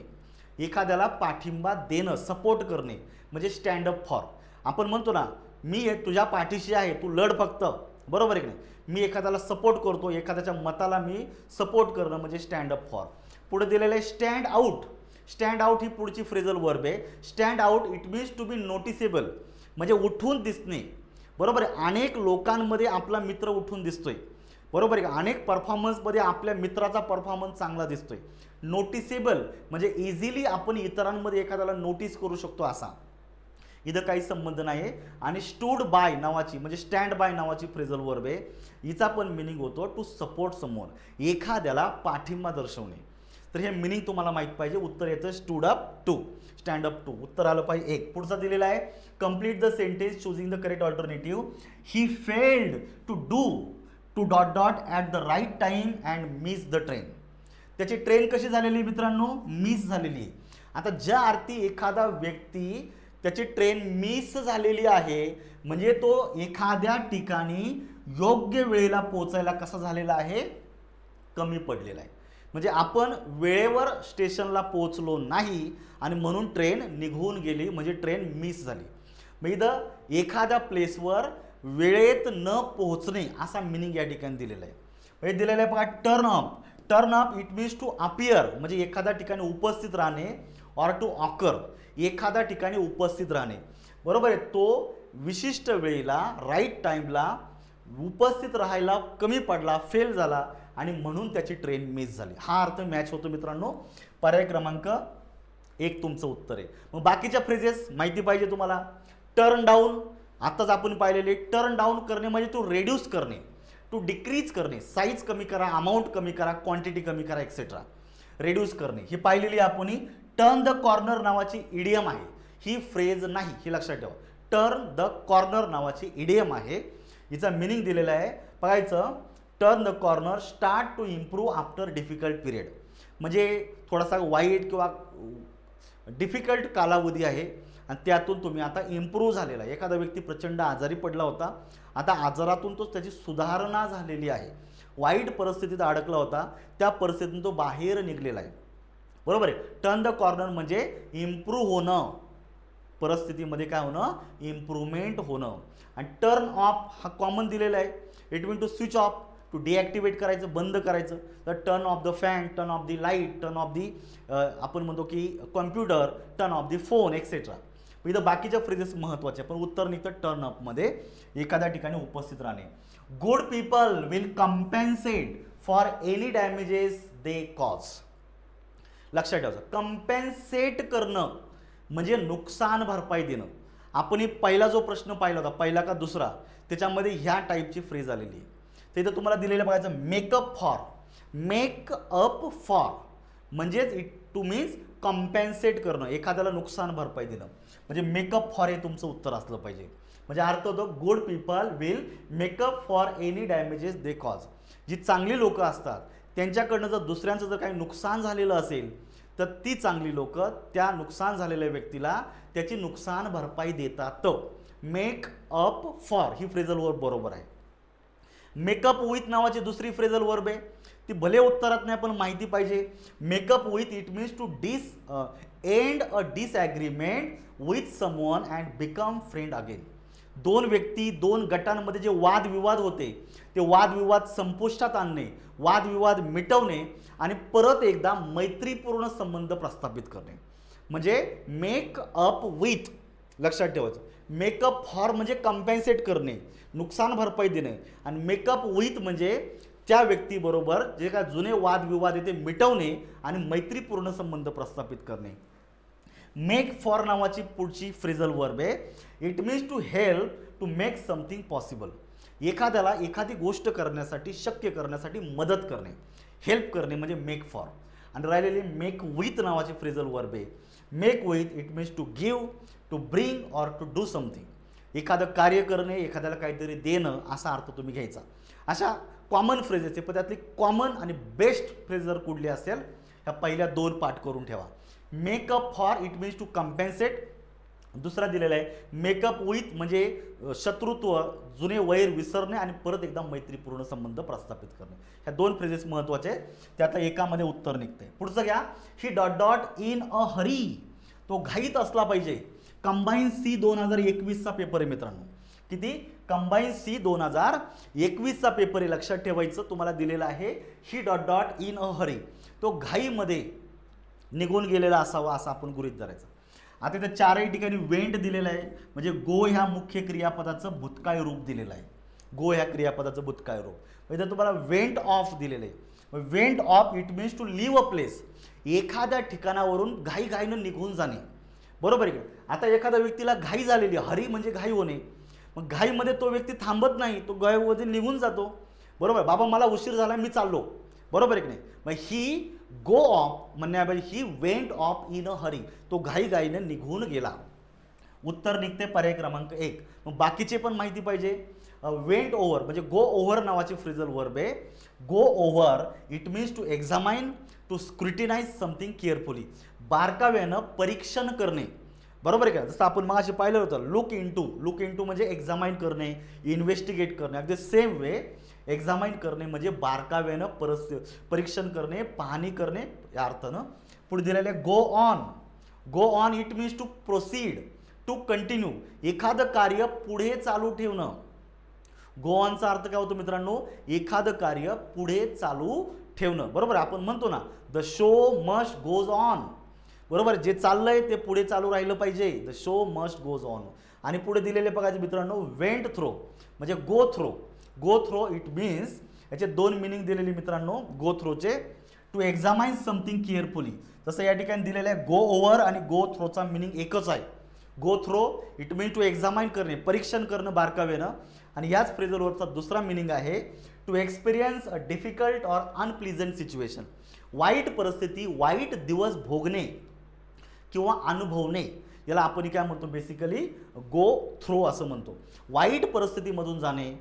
एखाद्याला पाठिंबा देणं, सपोर्ट करणे म्हणजे स्टँड अप फॉर. आपण म्हणतो ना मी तुझ्या पाठीशी आहे, तू लढ फक्त. बरोबर आहे की नाही. मी एखाद्याला सपोर्ट करतो, एखाद्याच्या मताला मी सपोर्ट करणं म्हणजे स्टँड अप फॉर. पुढे दिलेलं आहे स्टँड आउट. स्टँड आउट ही पुढची फ्रेजल वर्ब आहे. Stand out it means to be noticeable म्हणजे उठून दिसणे. बरोबर आहे. अनेक लोकांमध्ये आपला मित्र उठून दिसतोय. बरोबर आहे का. अनेक परफॉर्मन्समध्ये आपल्या मित्राचा परफॉर्मन्स चांगला दिसतोय. नोटिसेबल म्हणजे इझिली आपण इतरांमध्ये एखाद्याला नोटीस करू शकतो असा. इथं काही संबंध नाही. आणि स्टूड बाय नावाची म्हणजे स्टँड बाय नावाची फ्रेजल वर्ब आहे. हिचा पण मिनिंग होतो टू सपोर्ट समवन, एखाद्याला पाठिंबा दर्शवणे. तर हे मिनिंग तुम्हाला माहित पाहिजे. उत्तर येतं stood up to, stand up to. उत्तर आलं पाहिजे 1. पुढचा दिलेला आहे complete the sentence choosing the correct alternative. He failed to do to dot dot at the right time and miss the train. त्याची ट्रेन कशी झालेली मित्रांनो, मिस झालेली आहे. आता ज्या अर्थी एखादा व्यक्ती त्याची ट्रेन मिस झालेली आहे, म्हणजे तो एखाद्या ठिकाणी योग्य वेळेला पोहोचायला कसा झालेला आहे, कमी पडलेला आहे. म्हणजे आपण वेळेवर स्टेशनला पोहोचलो नाही आणि म्हणून ट्रेन निघून गेली, म्हणजे ट्रेन मिस झाली. मग इथं एखाद्या प्लेसवर वेळेत न पोहोचणे असा मिनिंग या ठिकाणी दिलेला आहे. म्हणजे दिलेलं आहे बघा, turn up. Turn up it means to appear, म्हणजे एखाद्या ठिकाणी उपस्थित राहणे, ऑर टू ऑकर, एखाद्या ठिकाणी उपस्थित राहणे. बरोबर आहे. तो विशिष्ट वेळेला राईट टाईमला उपस्थित राहायला कमी पडला, फेल झाला आणि म्हणून त्याची ट्रेन मिस झाली. हा अर्थ मॅच होतो मित्रांनो. पर्याय क्रमांक 1 तुमचं उत्तर आहे. मग बाकीच्या फ्रेजेस माहिती पाहिजे तुम्हाला. टर्न डाऊन आत्ताच आपण पाहिलेले. टर्न डाऊन करणे म्हणजे टू रेड्यूस करणे, टू डिक्रीज करणे, साईज कमी करा, अमाऊंट कमी करा, क्वांटिटी कमी करा, एक्सेट्रा. रेड्यूस करणे ही पाहिलेली आपण. टर्न द कॉर्नर नावाची इडियम आहे, ही फ्रेज नाही, हे लक्षात ठेवा. टर्न द कॉर्नर नावाची इडियम आहे, हिचा मिनिंग दिलेला आहे. बघायचं, turn the corner start to improve after difficult period, म्हणजे थोडासा वाईट किंवा डिफिकल्ट कालावधी आहे आणि त्यातून तुम्ही आता इम्प्रूव्ह झालेला आहे. एखादा व्यक्ती प्रचंड आजारी पडला होता, आता आजारातून तो त्याची सुधारणा झालेली आहे. वाईट परिस्थितीत अडकला होता, त्या परिस्थितीतून तो बाहेर निघलेला आहे. बरोबर आहे. टर्न द कॉर्नर म्हणजे इम्प्रूव्ह होणं, परिस्थितीमध्ये काय होणं, इम्प्रूव्हमेंट होणं. आणि टर्न ऑफ हा कॉमन दिलेला आहे. It mean to switch off, to deactivate करायचं, बंद करायचं. तर turn off the fan, turn off the light, turn off the आपण म्हणतो की computer, turn off the phone, etcetera. इथं बाकीच्या फ्रेजेस महत्त्वाचे, पण उत्तर निघतं टर्न अपमध्ये एखाद्या ठिकाणी उपस्थित राहणे. Good people will compensate for any damages they cause. लक्षात ठेवायचं, कम्पेन्सेट करणं म्हणजे नुकसान भरपाई देणं. आपण पहिला जो प्रश्न पाहिला होता, पहिला का दुसरा, त्याच्यामध्ये ह्या टाईपची फ्रेज आलेली आहे. तर इथं तुम्हाला दिलेलं बघायचं, मेकअप फॉर. मेकअप फॉर म्हणजेच इट टू मीन्स कम्पेन्सेट करणं, एखाद्याला नुकसान भरपाई देणं, म्हणजे मेकअप फॉर हे तुमचं उत्तर असलं पाहिजे. म्हणजे अर्थ होतो, good people will make up for any damages they cause. जी चांगली लोकं असतात त्यांच्याकडनं जर दुसऱ्यांचं जर काही नुकसान झालेलं असेल, तर ती चांगली लोक त्या नुकसान झालेल्या व्यक्तीला त्याची नुकसान भरपाई देतात. Make up for he phrasal verb बरोबर आहे. मेकअप विथ नावाची दुसरी फ्रेजल वर्ब आहे, ती भले उत्तरात नाही पण माहिती पाहिजे. Make up with it means to end a disagreement with someone and become friend again. दोन व्यक्ती, दोन गटांमध्ये जे वादविवाद होते ते वादविवाद संपुष्टात आणणे, वादविवाद मिटवणे आणि परत एकदा मैत्रीपूर्ण संबंध प्रस्थापित करणे, म्हणजे मेक अप विथ. लक्षात ठेवायचं, मेकअप फॉर म्हणजे कम्पेन्सेट करणे, नुकसान भरपाई देणे, आणि मेकअप विथ म्हणजे त्या व्यक्तीबरोबर जे काय जुने वादविवाद आहे ते मिटवणे आणि मैत्रीपूर्ण संबंध प्रस्थापित करणे. मेक फॉर नावाची पुढची फ्रेजल वर्ब आहे. It means to help to make something possible. एखाद्याला एखादी गोष्ट करण्यासाठी, शक्य करण्यासाठी मदत करणे, हेल्प करणे म्हणजे मेक फॉर. आणि राहिलेली मेक विथ नावाची फ्रेजल वर्ब आहे. Make with it means to give, to bring or to do something. एखादं कार्य करणे, एखाद्याला काहीतरी देणं असा अर्थ तुम्ही घ्यायचा. अशा कॉमन फ्रेजेस आहे, पण त्यातली कॉमन आणि बेस्ट फ्रेज जर कुठली असेल ह्या पहिल्या दोन पाठ करून ठेवा. Make up for it means to compensate. दुसरा दिलेला आहे मेकअप विथ म्हणजे शत्रुत्व, जुने वैर विसरणे आणि परत एकदा मैत्रीपूर्ण संबंध प्रस्थापित करणे. ह्या दोन फ्रेजेस महत्त्वाचे आहेत, ते आता एकामध्ये उत्तर निघते. पुढचं घ्या, ही डॉट डॉट इन अ हरी. तो घाईत असला पाहिजे. कंबाईन सी 2021चा पेपर आहे मित्रांनो. किती? कंबाईन सी 2021चा पेपर आहे. लक्षात ठेवायचं, तुम्हाला दिलेला आहे ही डॉट डॉट इन अ हरी. तो घाईमध्ये निघून गेलेला असावा असं आपण गृहीत धरायचं. आता इथं चारही ठिकाणी वेंट दिलेलं आहे, म्हणजे गो ह्या मुख्य क्रियापदाचं भूतकाळ रूप दिलेलं आहे. गो ह्या क्रियापदाचं भूतकाळ रूप. इथं तुम्हाला वेंट ऑफ दिलेलं आहे. Went off it means to leave a place. एखाद्या ठिकाणावरून घाईघाईनं निघून जाणे. बरोबर आहे का? आता एखाद्या व्यक्तीला घाई झालेली, हरी म्हणजे घाई होणे, मग घाईमध्ये तो व्यक्ती थांबत नाही, तो घाईमध्ये निघून जातो. बरोबर, बाबा मला उशीर झाला, मी चाललो. बरोबर आहे की नाही? मग ही गो ऑफ म्हणण्याऐवजी ही वेंट ऑफ इन अ हरी. तो घाईघाईने निघून गेला. उत्तर निघते पर्याय क्रमांक 1. मग बाकीचे पण माहिती पाहिजे. वेंट ओव्हर म्हणजे गो ओव्हर नावाची फ्रेजल वर्ब आहे. Go over it means to examine, to scrutinize something carefully. बारकाव्यानं परीक्षण करणे, बरोबर आहे का? जसं आपण मगाशी पाहिलं होतं लुक इनटू म्हणजे एक्झामाइन करणे, इन्व्हेस्टिगेट करणे. अगदी सेम वे एक्झामाइन करणे म्हणजे बारकाव्यानं परीक्षण करणे, पाहणी करणे या अर्थानं. पुढे दिलेलं आहे go on it means to proceed, to continue, एखादं कार्य पुढे चालू ठेवणं. गो ऑनचा अर्थ काय होतो मित्रांनो? एखादं कार्य पुढे चालू ठेवणं. बरोबर, आपण म्हणतो ना the show must goes on. बरोबर, जे चाललंय ते पुढे चालू राहिलं पाहिजे. The show must goes on. आणि पुढे दिलेले बघायचे मित्रांनो वेंट थ्रो म्हणजे गो थ्रो इट मीन्स, याचे दोन मिनिंग दिलेली मित्रांनो गो थ्रोचे. टू एक्झामाइन समथिंग केअरफुली, जसं या ठिकाणी दिलेलं आहे गो ओव्हर आणि गो थ्रोचा मिनिंग एकच आहे. गो थ्रो इट मीन टू एक्झामाइन करणे, परीक्षण करणं बारकावेनं. आणि याच फ्रेझल वर्बचा दुसरा मिनिंग आहे to experience a difficult or unpleasant situation. वाईट परिस्थिती, वाईट दिवस भोगणे किंवा अनुभवणे, याला आपण काय म्हणतो बेसिकली गो थ्रो असं म्हणतो. वाईट परिस्थितीमधून जाणे,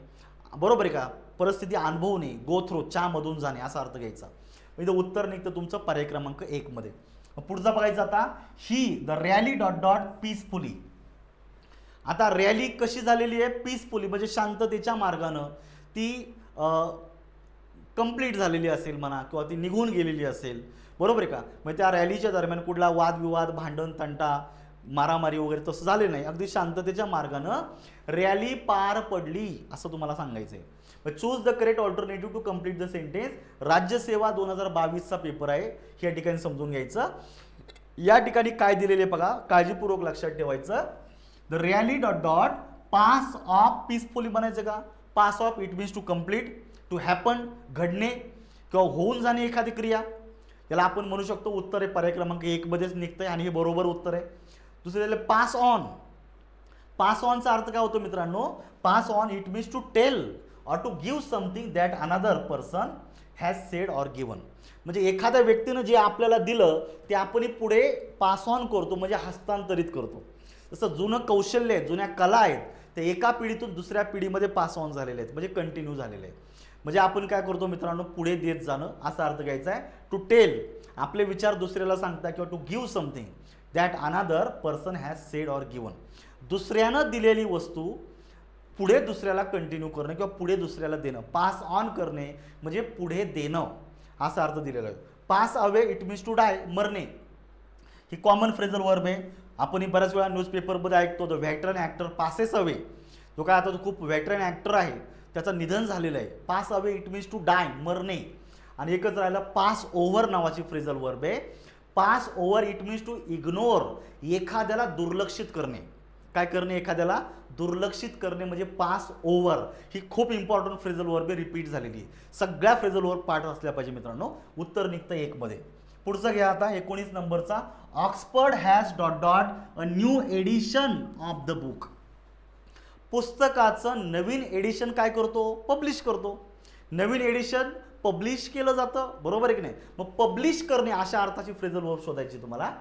बरोबर आहे का? परिस्थिती अनुभवणे, गो थ्रो च्यामधून जाणे असा अर्थ घ्यायचा. इथं उत्तर निघतं तुमचं पर्याय क्रमांक 1 मध्ये. पुढचा बघायचा आता ही द रॅली पीसफुली. आता रॅली कशी झालेली आहे? पीसफुली म्हणजे शांततेच्या मार्गानं ती कंप्लीट झालेली असेल म्हणा किंवा ती निघून गेलेली असेल. बरोबर आहे का? म्हणजे त्या रॅलीच्या दरम्यान कुठला वादविवाद, भांडण, तंटा, मारामारी वगैरे तसं झाले नाही. अगदी शांततेच्या मार्गानं रॅली पार पडली असं तुम्हाला सांगायचं आहे. Choose the correct alternative to complete the sentence. राज्यसेवा 2022चा पेपर आहे, या ठिकाणी समजून घ्यायचं. या ठिकाणी काय दिलेले बघा, काळजीपूर्वक लक्षात ठेवायचं. The rally pass off peacefully बनायचं का? Pass off it means to complete, to happen घडणे किंवा होऊन जाणे एखादी क्रिया. याला आपण म्हणू शकतो उत्तर आहे पर्याय क्रमांक 1 मध्येच निघतंय आणि हे बरोबर उत्तर आहे. दुसरे पास ऑन. पास ऑनचा अर्थ काय होतो मित्रांनो? Pass on it means to tell or to give something that another person has said or given. म्हणजे एखाद्या व्यक्तीनं जे आपल्याला दिलं ते आपण पुढे पास ऑन करतो, म्हणजे हस्तांतरित करतो. जसं जुनं कौशल्य आहे, जुन्या कला आहेत, ते एका पिढीतून दुसऱ्या पिढीमध्ये पास ऑन झालेले आहेत, म्हणजे कंटिन्यू झालेले आहेत. म्हणजे आपण काय करतो मित्रांनो? पुढे देत जाणं असा अर्थ घ्यायचा आहे. टू टेल, आपले विचार दुसऱ्याला सांगता, किंवा to give something that another person has said or given. दुसऱ्यानं दिलेली वस्तू पुढे दुसऱ्याला कंटिन्यू करणं किंवा पुढे दुसऱ्याला देणं. पास ऑन करणे म्हणजे पुढे देणं असा अर्थ दिलेला आहे. Pass away it means to die, मरणे. ही कॉमन फ्रेझल वर्ब आहे. आपण ही बऱ्याच वेळा न्यूजपेपरमध्ये ऐकतो द व्हेटरन ॲक्टर पासेस अवे. तो काय आता तो खूप व्हेटरन ॲक्टर आहे, त्याचं निधन झालेलं आहे. Pass away it means to die, मरणे. आणि एकच राहिलं पास ओव्हर नावाची फ्रेझल वर्ब आहे. Pass over it means to ignore, एखाद्याला दुर्लक्षित करणे. काय करणे? एखाद्याला दुर्लक्षित करणे म्हणजे पास ओव्हर. ही खूप इम्पॉर्टंट फ्रेझल वर्ब रिपीट झालेली आहे. सगळ्या फ्रेझल वर्ब पाठ असल्या पाहिजे मित्रांनो. उत्तर निघतं 1 मध्ये. पुढचं घ्या आता 19 नंबरचा. Oxford has a new edition of the book. पुस्तकाचं नवीन एडिशन काय करतो? पब्लिश करतो. नवीन एडिशन पब्लिश केलं जातं, बरोबर आहे की नाही? मग पब्लिश करणे अशा अर्थाची फ्रेझल वर्ब शोधायची तुम्हाला.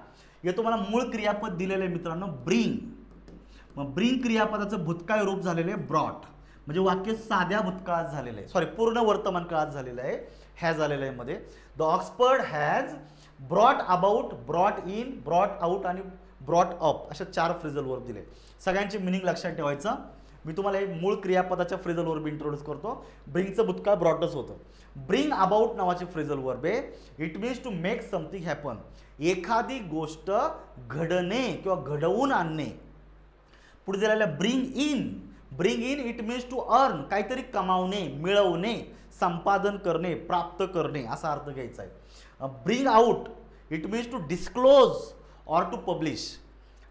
हे तुम्हाला मूळ क्रियापद दिलेलं आहे मित्रांनो, ब्रिंग. मग ब्रिंग क्रियापदाचं भूतकाळ रूप झालेलं आहे ब्रॉट, म्हणजे वाक्य साध्या भूतकाळात झालेलं आहे, पूर्ण वर्तमान काळात झालेलं आहे, हॅज आलेलं आहे मध्ये. The Oxford has brought about, brought in, brought out आणि ब्रॉट अप अशा 4 फ्रेझल वर्ब दिले. सगळ्यांची मिनिंग लक्षात ठेवायचं. मी तुम्हाला हे मूळ क्रियापदाच्या फ्रेझल वर्ब इंट्रोड्यूस करतो. ब्रिंगचं भूतकाळ ब्रॉटच होतं. ब्रिंग अबाउट नावाची फ्रेझल वर्ब आहे. It means to make something happen, एखादी गोष्ट घडणे किंवा घडवून आणणे. पुढे दिलेलं आहे bring in it means to earn, काहीतरी कमावणे, मिळवणे, संपादन करणे, प्राप्त करणे असा अर्थ घ्यायचा आहे. Bring out it means to disclose or to publish.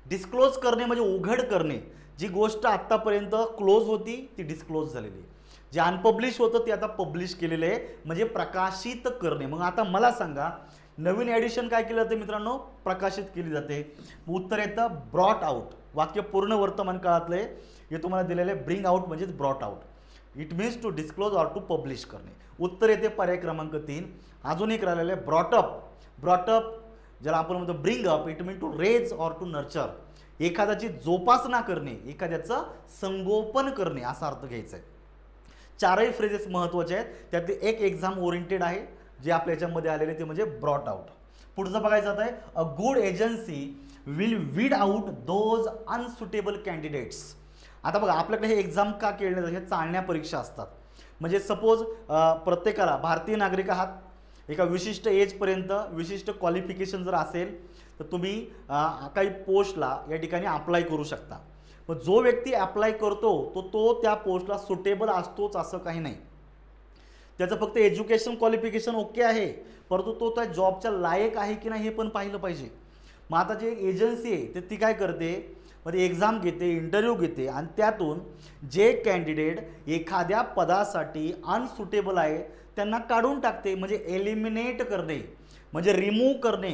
Disclose करणे म्हणजे उघड करणे. जी गोष्ट आत्तापर्यंत क्लोज होती ती डिस्क्लोज झालेली, जे अनपब्लिश होतं ते आता पब्लिश केलेलं आहे, म्हणजे प्रकाशित करणे. मग आता मला सांगा नवीन एडिशन काय केलं जाते मित्रांनो? प्रकाशित केली जाते. उत्तर येतं ब्रॉट आउट. वाक्य पूर्ण वर्तमान काळातले हे तुम्हाला दिलेले ब्रिंग आउट म्हणजेच brought out. It means to disclose or to publish करणे. उत्तर येते पर्याय क्रमांक 3. अजून एक राहिलेलं आहे ब्रॉटअप, ज्याला आपण म्हणतो bring up. It mean to raise or to nurture, एखाद्याची जोपासना करणे, एखाद्याचं संगोपन करणे असा अर्थ घ्यायचा आहे. 4ही फ्रेजेस महत्त्वाचे आहेत. त्यातले एक एक्झाम ओरिएंटेड आहे जे आपल्या याच्यामध्ये आलेले ते म्हणजे ब्रॉट आउट. पुढचं बघायचं आहे, a good agency will weed out those unsuitable candidates. आता बघा आपल्याकडे हे एक्झाम का केले जाते, हे चालण्या परीक्षा असतात. म्हणजे सपोज प्रत्येकाला भारतीय नागरिक आहात, एका विशिष्ट एजपर्यंत विशिष्ट क्वालिफिकेशन जर असेल तर तुम्ही काही पोस्टला या ठिकाणी अप्लाय करू शकता. मग जो व्यक्ती अप्लाय करतो तो त्या पोस्टला सुटेबल असतोच असं काही नाही. त्याचं फक्त एज्युकेशन क्वालिफिकेशन ओके आहे, परंतु तो त्या जॉबच्या लायक आहे की नाही हे पण पाहिलं पाहिजे. मग आता जे एजन्सी आहे ते ती काय करते, मध्ये एक्झाम घेते, इंटरव्ह्यू घेते आणि त्यातून जे कॅन्डिडेट एखाद्या पदासाठी अनसुटेबल आहे त्यांना काढून टाकते. म्हणजे एलिमिनेट करणे, म्हणजे रिमूव्ह करणे,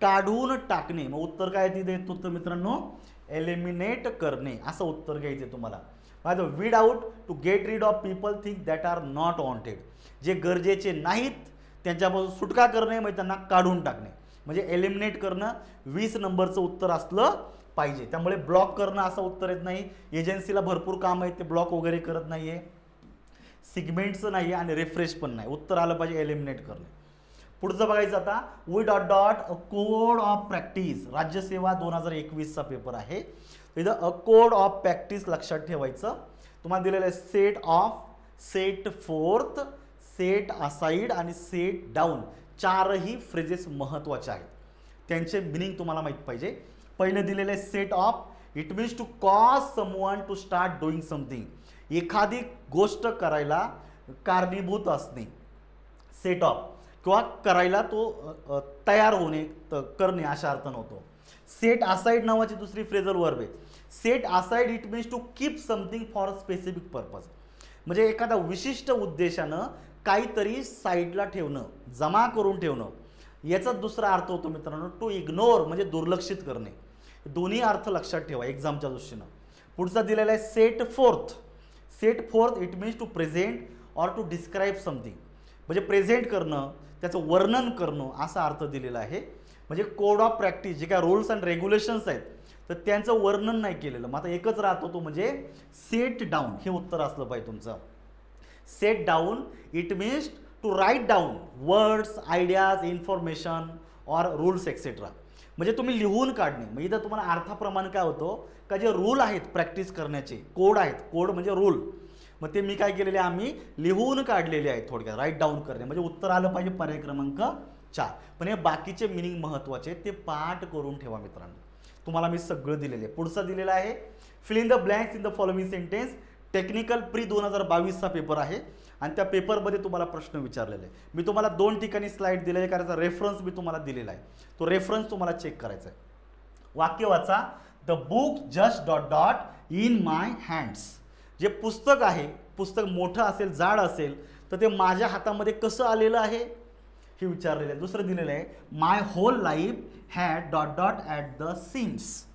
काढून टाकणे. मग उत्तर काय देत होतं मित्रांनो, एलिमिनेट करणे असं उत्तर घ्यायचं तुम्हाला. माझं weed out to get rid of people think that are not wanted. जे गरजेचे नाहीत त्यांच्यापासून सुटका करणे, म्हणजे त्यांना काढून टाकणे, म्हणजे एलिमिनेट करणं 20 नंबरचं उत्तर असलं पाहिजे. त्यामुळे ब्लॉक करणं असं उत्तर येत नाही. एजन्सीला भरपूर काम आहे, ते ब्लॉक वगैरे करत नाही आहे, सिगमेंटचं नाही आहे आणि रिफ्रेश पण नाही. उत्तर आलं पाहिजे एलिमिनेट करणे. पुढचं बघायचं आता, we dot dot a code of practice. राज्यसेवा 2021चा पेपर आहे. इथं अ कोड ऑफ प्रॅक्टिस लक्षात ठेवायचं. तुम्हाला दिलेलं आहे set of, set forth, set aside आणि सेट डाऊन. चारही फ्रेजेस महत्त्वाचे आहेत, त्यांचे मिनिंग तुम्हाला माहीत पाहिजे. पहिले दिलेले आहे set off, it means to cause someone to start doing something. एखादी गोष्ट करायला कारणीभूत असणे, सेट ऑफ, किंवा करायला तो तयार होणे, करणे अशा अर्थानं होतो. सेट असाइड नावाची दुसरी फ्रेजल वर्ब आहे. Set aside it means to keep something for a specific purpose. म्हणजे एखाद्या विशिष्ट उद्देशानं काहीतरी साईडला ठेवणं, जमा करून ठेवणं. याचा दुसरा अर्थ होतो मित्रांनो टू इग्नोर, म्हणजे दुर्लक्षित करणे. दोन्ही अर्थ लक्षात ठेवा एक्झामच्या दृष्टीनं. पुढचा दिलेला आहे set forth. Set forth it means to present or to describe something. म्हणजे प्रेझेंट करणं, त्याचं वर्णन करणं असा अर्थ दिलेला आहे. म्हणजे कोड ऑफ प्रॅक्टिस, जे काय रूल्स अँड रेग्युलेशन्स आहेत तर त्यांचं वर्णन नाही केलेलं. मग आता एकच राहतो तो म्हणजे सेट डाऊन. हे उत्तर असलं पाहिजे तुमचं. Set down it means to write down words, ideas, information or rules etcetera. म्हणजे तुम्ही लिहून काढणे. मग इथं तुम्हाला अर्थाप्रमाणे काय होतं का जे रूल आहेत प्रॅक्टिस करण्याचे, कोड आहेत, कोड म्हणजे रूल, मग ते मी काय केलेले आम्ही लिहून काढलेले आहेत. थोडक्यात राईट डाऊन करणे. म्हणजे उत्तर आलं पाहिजे पर्याय क्रमांक 4. पण हे बाकीचे मिनिंग महत्त्वाचे ते पाठ करून ठेवा मित्रांनो. तुम्हाला मी सगळं दिलेलं आहे. पुढचा दिलेला आहे fill in the blanks in the following sentence. Technical pre 2022चा पेपर आहे आणि त्या पेपरमध्ये तुम्हाला प्रश्न विचारलेले आहे. मी तुम्हाला 2 ठिकाणी स्लाईड दिले आहे, कारण रेफरन्स मी तुम्हाला दिलेला आहे. तो रेफरन्स तुम्हाला चेक करायचा आहे. वाक्य वाचा, the book just dot dot in my hands. जे पुस्तक आहे, पुस्तक मोठं असेल, जाड असेल तर ते माझ्या हातामध्ये कसं आलेलं आहे हे विचारलेलं आहे. दुसरं दिलेलं आहे my whole life had dot dot at the seams.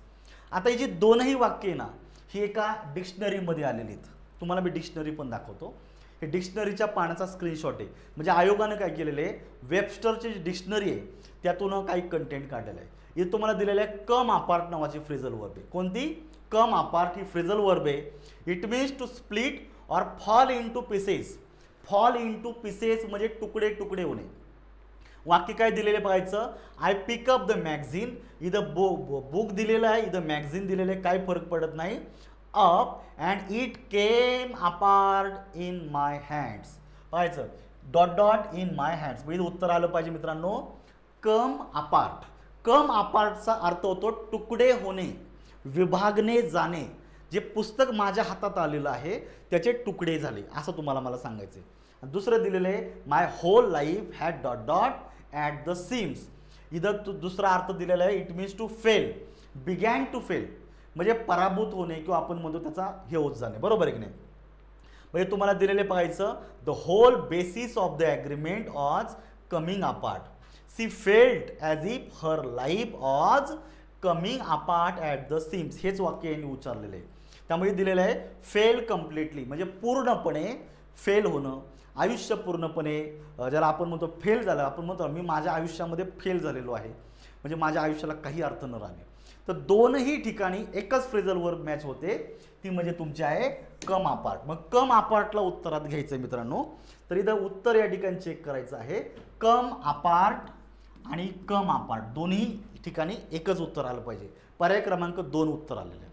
आता ही जी दोनही वाक्य आहे ना ही एका डिक्शनरीमध्ये आलेली आहेत. तुम्हाला मी डिक्शनरी पण दाखवतो. हे डिक्शनरीच्या पानाचा स्क्रीनशॉट आहे. म्हणजे आयोगानं काय केलेलं आहे, वेबस्टरची जी डिक्शनरी आहे त्यातून काही कंटेंट काढलेलं आहे. हे तुम्हाला दिलेलं आहे कम अपार्ट नावाची फ्रेजल वर्ब आहे. कोणती? कम अपार्ट ही फ्रेजल वर्ब आहे. It means to split or fall into pieces. Fall into pieces म्हणजे तुकडे तुकडे होणे. वाक्य काय दिलेले बघायचं, आय पिकअप द मॅगझिन. इथं बुक दिलेलं आहे, इथं मॅगझिन दिलेलं आहे, काय फरक पडत नाही. Up and it came apart in my hands. बघायचं dot dot in my hands. म्हणजे उत्तर आलं पाहिजे मित्रांनो कम अपार्ट. कम अपार्टचा अर्थ होतो तुकडे होणे, विभागणे जाणे. जे पुस्तक माझ्या हातात आलेलं आहे त्याचे तुकडे झाले असं तुम्हाला मला सांगायचं आहे. दुसरं दिलेलं आहे my whole life had dot dot at the seams. इथं दुसरा अर्थ दिलेला आहे it means to fail, began to fail म्हणजे पराभूत होणे किंवा आपण म्हणतो त्याचा हे होत जाणे. बरोबर आहे की नाही. म्हणजे तुम्हाला दिलेले बघायचं the whole basis of the agreement was coming apart. She felt as if her life was coming apart at the seams. हेच वाक्य यांनी उच्चारलेलं आहे. त्यामुळे दिलेलं आहे फेल कम्प्लिटली म्हणजे पूर्णपणे फेल होणं. आयुष्य पूर्णपणे ज्याला आपण म्हणतो फेल झालं, आपण म्हणतो मी माझ्या आयुष्यामध्ये फेल झालेलो आहे म्हणजे माझ्या आयुष्याला काही अर्थ न राहणे. तर दोनही ठिकाणी एकच फ्रेजल वर्ब मॅच होते, ती म्हणजे तुमची आहे कम अपार्ट. मग कम अपार्टला उत्तरात घ्यायचं आहे मित्रांनो. तर इथं उत्तर या ठिकाणी चेक करायचं आहे कम अपार्ट आणि कम अपार्ट दोन्ही ठिकाणी एकच उत्तर आलं पाहिजे. पर्याय क्रमांक 2 उत्तर आलेलं आहे.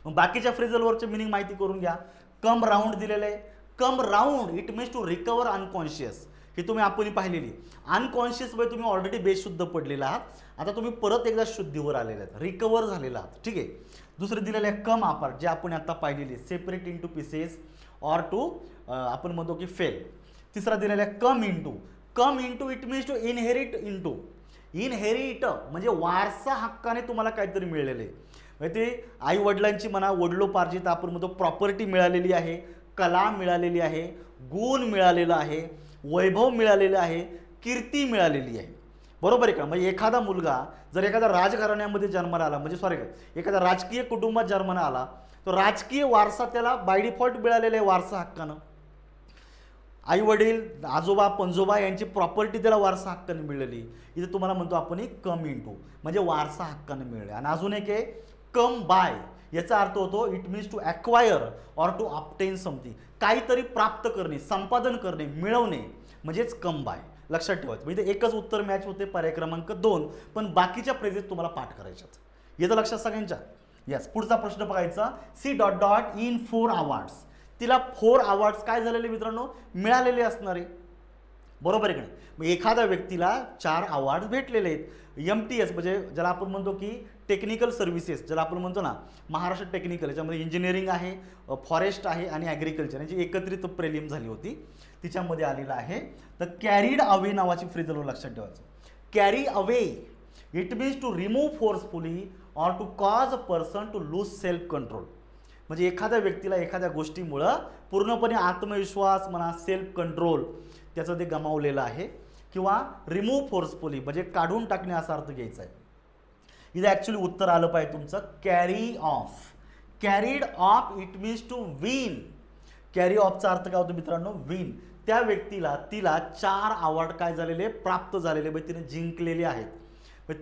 मग बाकीच्या फ्रेझल वर्बचे मिनिंग माहिती करून घ्या. कम राऊंड दिलेलं आहे. Come round it means to recover unconscious. ही तुम्ही आपण पाहिलेली. अनकॉन्शियस वे तुम्ही ऑलरेडी बेशुद्ध पडलेला आहात. आता तुम्ही परत एकदा शुद्धीवर आलेले आहेत, रिकवर झालेला आहात. ठीक आहे. दुसरे दिलेलं आहे कम अपार्ट, जे आपण आता पाहिलेली, separate into pieces or to आपण म्हणतो की फेल. तिसरा दिलेला आहे come into. Come into it means to inherit into. Inherit म्हणजे वारसा हक्काने तुम्हाला काहीतरी मिळलेलं आहे. म्हणजे ते आई वडिलांची म्हणा, वडिलोपार्जित आपण म्हणतो प्रॉपर्टी मिळालेली आहे, कला मिळालेली आहे, गुण मिळालेला आहे, वैभव मिळालेलं आहे, कीर्ती मिळालेली आहे. बरोबर आहे का? म्हणजे एखादा मुलगा जर एखाद्या राजघराण्यामध्ये जन्माला आला, म्हणजे सॉरी एखाद्या राजकीय कुटुंबात जन्माला आला, तो राजकीय वारसा त्याला बाय डिफॉल्ट मिळालेला आहे वारसा हक्कानं. आई वडील, आजोबा पणजोबा यांची प्रॉपर्टी त्याला वारसा हक्काने मिळाली. इथे तुम्हाला म्हणतो आपण कम इंटू म्हणजे वारसा हक्काने मिळले. आणि अजून एक आहे कम बाय. याचा अर्थ होतो it means to acquire or to obtain something. काहीतरी प्राप्त करणे, संपादन करणे, मिळवणे म्हणजेच कम बाय. लक्षात ठेवायचं. म्हणजे एकच उत्तर मॅच होते, पर्याय क्रमांक 2. पण बाकीच्या फ्रेजेस तुम्हाला पाठ करायच्यात. येतं लक्षात सगळ्यांच्या? यस. पुढचा प्रश्न बघायचा. She dot dot in 4 awards. तिला 4 अवॉर्ड्स काय झालेले मित्रांनो? मिळालेले असणारे. बरोबर आहे की नाही? मग एखाद्या व्यक्तीला 4 अवॉर्ड्स भेटलेले आहेत. MTS म्हणजे ज्याला आपण म्हणतो की टेक्निकल सर्व्हिसेस, ज्याला आपण म्हणतो ना महाराष्ट्र टेक्निकल, याच्यामध्ये इंजिनिअरिंग आहे, फॉरेस्ट आहे आणि ॲग्रिकल्चर यांची एकत्रित प्रेलिम झाली होती, तिच्यामध्ये आलेलं आहे. तर कॅरीड अवे नावाची फ्रेझल लक्षात ठेवायचं. Carry away it means to remove forcefully or to cause a person to lose self control. म्हणजे एखाद्या व्यक्तीला एखाद्या गोष्टीमुळं पूर्णपणे आत्मविश्वास म्हणा, सेल्फ कंट्रोल त्याचं ते गमावलेलं आहे. किंवा रिमूव्ह फोर्सफुली म्हणजे काढून टाकणे असा अर्थ घ्यायचा आहे. इथं ॲक्च्युली उत्तर आलं पाहिजे तुमचं carry off. Carried off it means to win. Carry ऑफचा अर्थ काय होतो मित्रांनो? विन. त्या व्यक्तीला तिला 4 अवॉर्ड काय झालेले? प्राप्त झालेले, म्हणजे तिने जिंकलेले आहेत.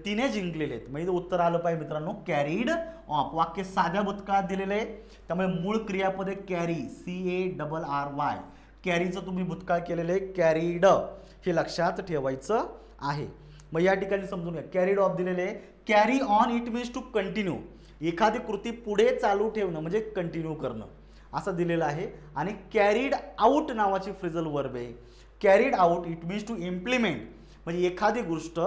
तिने जिंकलेले आहेत. म्हणजे उत्तर आलं पाहिजे मित्रांनो कॅरीड ऑफ. वाक्य साध्या भूतकाळात दिलेलं आहे, त्यामुळे मूळ क्रियापद कॅरी, CARRY. कॅरीचं तुम्ही भूतकाळ केलेलं आहे कॅरीड, हे लक्षात ठेवायचं आहे. मग या ठिकाणी समजून घ्या. कॅरीड ऑफ दिलेले आहे. Carry on it means to continue. एखादी कृती पुढे चालू ठेवणं म्हणजे कंटिन्यू करणं असं दिलेलं आहे. आणि कॅरीड आउट नावाची फ्रेझल वर्ब आहे. Carried out it means to implement म्हणजे एखादी गोष्ट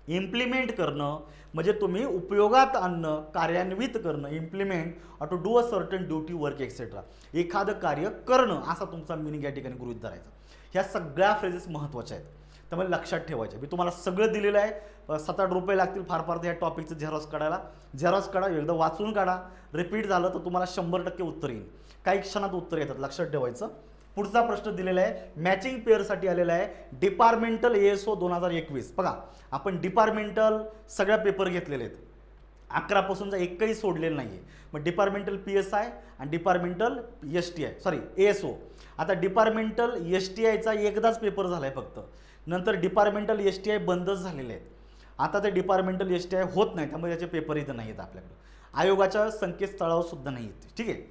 इम्प्लिमेंट करणं म्हणजे तुम्ही उपयोगात आणणं, कार्यान्वित करणं. Implement or to do a certain duty, work etcetera. एखादं कार्य करणं असा तुमचा मिनिंग या ठिकाणी गृहीत धरायचा. ह्या सगळ्या फ्रेजेस महत्त्वाच्या आहेत, त्यामुळे लक्षात ठेवायचे. मी तुम्हाला सगळं दिलेलं आहे. 7-8 रुपये लागतील फार फार या टॉपिकचं झेरॉक्स काढायला. झेरॉक्स काढा, एकदा वाचून काढा. रिपीट झालं तर तुम्हाला 100% उत्तर येईल. काही क्षणात उत्तर येतात, लक्षात ठेवायचं. पुढचा प्रश्न दिलेला आहे मॅचिंग पेअरसाठी आलेला आहे. Departmental ASO 2021. बघा आपण डिपार्टमेंटल सगळ्या पेपर घेतलेले आहेत. 11 पासूनचा एकही सोडलेलं नाही आहे. मग डिपार्टमेंटल PSI आणि डिपार्टमेंटल STI सॉरी ASO. आता डिपार्टमेंटल STIचा एकदाच पेपर झाला आहे फक्त. नंतर डिपार्टमेंटल STI बंदच झालेले आहेत. आता ते डिपार्टमेंटल STI होत नाही, त्यामुळे त्याचे पेपर इथं नाही आहेत आपल्याकडे. आयोगाच्या संकेतस्थळावर सुद्धा नाही आहेत. ठीक आहे.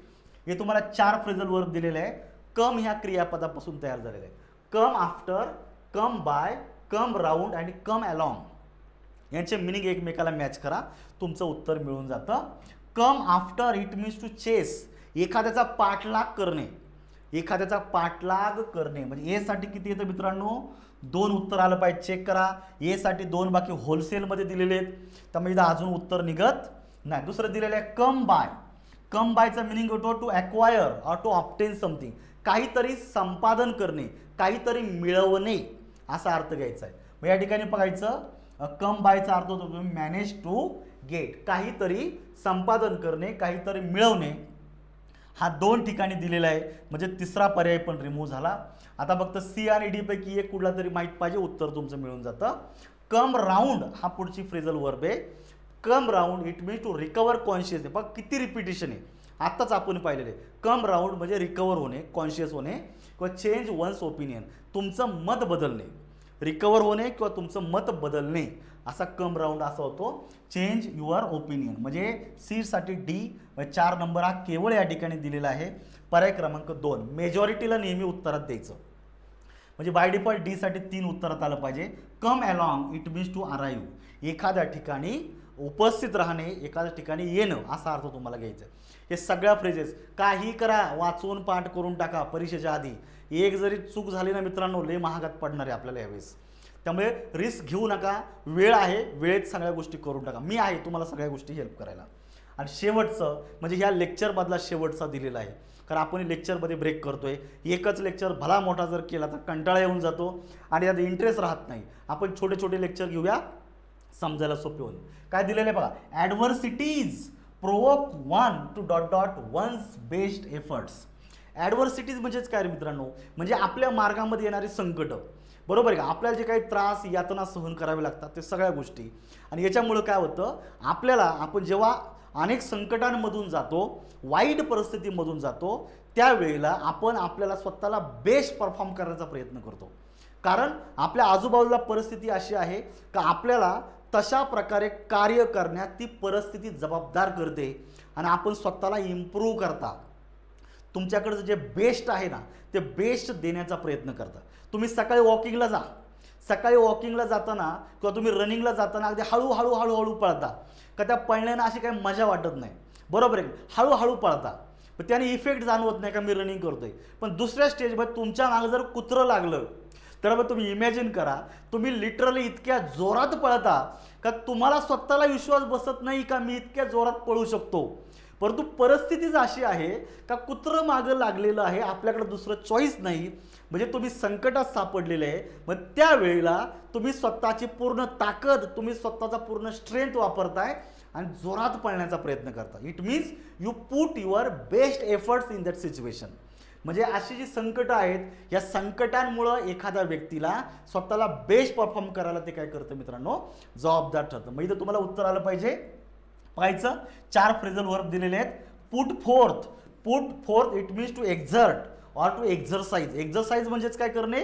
हे तुम्हाला 4 फ्रेझल वर्ब दिलेले आहे. कम ह्या क्रियापदापासून तयार झालेलं आहे. Come after, come by, come round आणि कम अलॉंग यांचे मिनिंग एकमेकाला मॅच करा, तुमचं उत्तर मिळून जातं. Come after it means to chase. एखाद्याचा पाठलाग करणे. एखाद्याचा पाठलाग करणे म्हणजे ए साठी किती येतं मित्रांनो? 2 उत्तर आलं पाहिजे. चेक करा. ए साठी 2, बाकी होलसेलमध्ये दिलेले आहेत, त्यामुळे इथं अजून उत्तर निघत नाही. दुसरं दिलेलं आहे कम बाय. कम बायचा मिनिंग होतो to acquire or to obtain something. काहीतरी संपादन करणे, काहीतरी मिळवणे असा अर्थ घ्यायचा आहे. मग या ठिकाणी बघायचं कम बायचा अर्थ होतो तुम्ही मॅनेज टू गेट. काहीतरी संपादन करणे, काहीतरी मिळवणे. हा 2 ठिकाणी दिलेला आहे, म्हणजे तिसरा पर्याय पण रिमूव्ह झाला. आता फक्त C आणि D पैकी एक कुठला तरी माहीत पाहिजे, उत्तर तुमचं मिळून जातं. कम राऊंड हा पुढची फ्रेझल वर्ब आहे. Come round it means to recover conscious. बघा किती रिपिटेशन आहे, आत्ताच आपण पाहिलेले. कम राऊंड म्हणजे रिकवर होणे, कॉन्शियस होणे किंवा चेंज वन्स ओपिनियन, तुमचं मत बदलणे. रिकवर होणे किंवा तुमचं मत बदलणे असा कम राऊंड असा होतो. चेंज युअर ओपिनियन म्हणजे C साठी D 4 नंबर हा केवळ या ठिकाणी दिलेला आहे. पर्याय क्रमांक 2. मेजॉरिटीला नेहमी उत्तरात द्यायचं. म्हणजे बाय डिफॉल्ट डी साठी 3 उत्तरात आलं पाहिजे. Come along it means to arrive, एखाद्या ठिकाणी उपस्थित राहणे, एखाद्या ठिकाणी येणं असा अर्थ तुम्हाला घ्यायचा. हे सगळ्या फ्रेजेस काही करा, वाचून पाठ करून टाका परीक्षेच्या आधी. एक जरी चूक झाली ना मित्रांनो, लय महागात पडणार आहे आपल्याला यावेळेस. त्यामुळे रिस्क घेऊ नका, वेळ आहे, वेळेत सगळ्या गोष्टी करून टाका. मी आहे तुम्हाला सगळ्या गोष्टी हेल्प करायला. आणि शेवटचं म्हणजे ह्या लेक्चरमधला शेवटचा दिलेला आहे, कारण आपण लेक्चरमध्ये ब्रेक करतोय. एकच लेक्चर भला मोठा जर केला तर कंटाळा येऊन जातो आणि त्यात इंटरेस्ट राहत नाही. आपण छोटे छोटे लेक्चर घेऊया, समजायला सोपे होईल. काय दिलेलं आहे बघा, adversities provoke one to dot dot one's best efforts. Adversities म्हणजेच काय रे मित्रांनो, म्हणजे आपल्या मार्गामध्ये येणारी संकट, बरोबर आहे का. आपल्याला जे काही त्रास यातना सहन करावे लागतात ते सगळ्या गोष्टी. आणि याच्यामुळं काय होतं, आपल्याला आपण जेव्हा अनेक संकटांमधून जातो, वाईट परिस्थितीमधून जातो, त्यावेळेला आपण आपल्याला स्वतःला बेस्ट परफॉर्म करण्याचा प्रयत्न करतो. कारण आपल्या आजूबाजूला परिस्थिती अशी आहे का आपल्याला तशा प्रकारे कार्य करण्यात ती परिस्थिती जबाबदार करते आणि आपण स्वतःला इम्प्रूव्ह करता. तुमच्याकडचं जे बेस्ट आहे ना ते बेस्ट देण्याचा प्रयत्न करता. तुम्ही सकाळी वॉकिंगला जा, सकाळी वॉकिंगला जाताना किंवा तुम्ही रनिंगला जाताना अगदी हळूहळू हळूहळू पळता का, त्या पळण्यानं अशी काही मजा वाटत नाही, बरोबर आहे. हळूहळू पळता, पण त्याने इफेक्ट जाणवत नाही का मी रनिंग करतोय. पण दुसऱ्या स्टेजमध्ये तुमच्या मागे जर कुत्रं लागलं तर मग तुम्ही इमॅजिन करा, तुम्ही लिटरली इतक्या जोरात पळता का तुम्हाला स्वतःला विश्वास बसत नाही का मी इतक्या जोरात पळू शकतो. परंतु परिस्थितीच अशी आहे का कुत्रं मागं लागलेलं आहे, आपल्याकडे दुसरं चॉईस नाही, म्हणजे तुम्ही संकटात सापडलेले आहे. मग त्यावेळेला तुम्ही स्वतःची पूर्ण ताकद, तुम्ही स्वतःचा पूर्ण स्ट्रेंथ वापरताय आणि जोरात पळण्याचा प्रयत्न करता. It means you put your best efforts in that situation. म्हणजे अशी जी संकटं आहेत, या संकटांमुळं एखाद्या व्यक्तीला स्वतःला बेस्ट परफॉर्म करायला ते काय करतं मित्रांनो, जबाबदार ठरतं. मग इथं तुम्हाला उत्तर आलं पाहिजे. पाहायचं 4 फ्रेजल वर्ब दिलेले आहेत. Put forth, put forth it means to exert or to exercise. Exercise म्हणजेच काय करणे,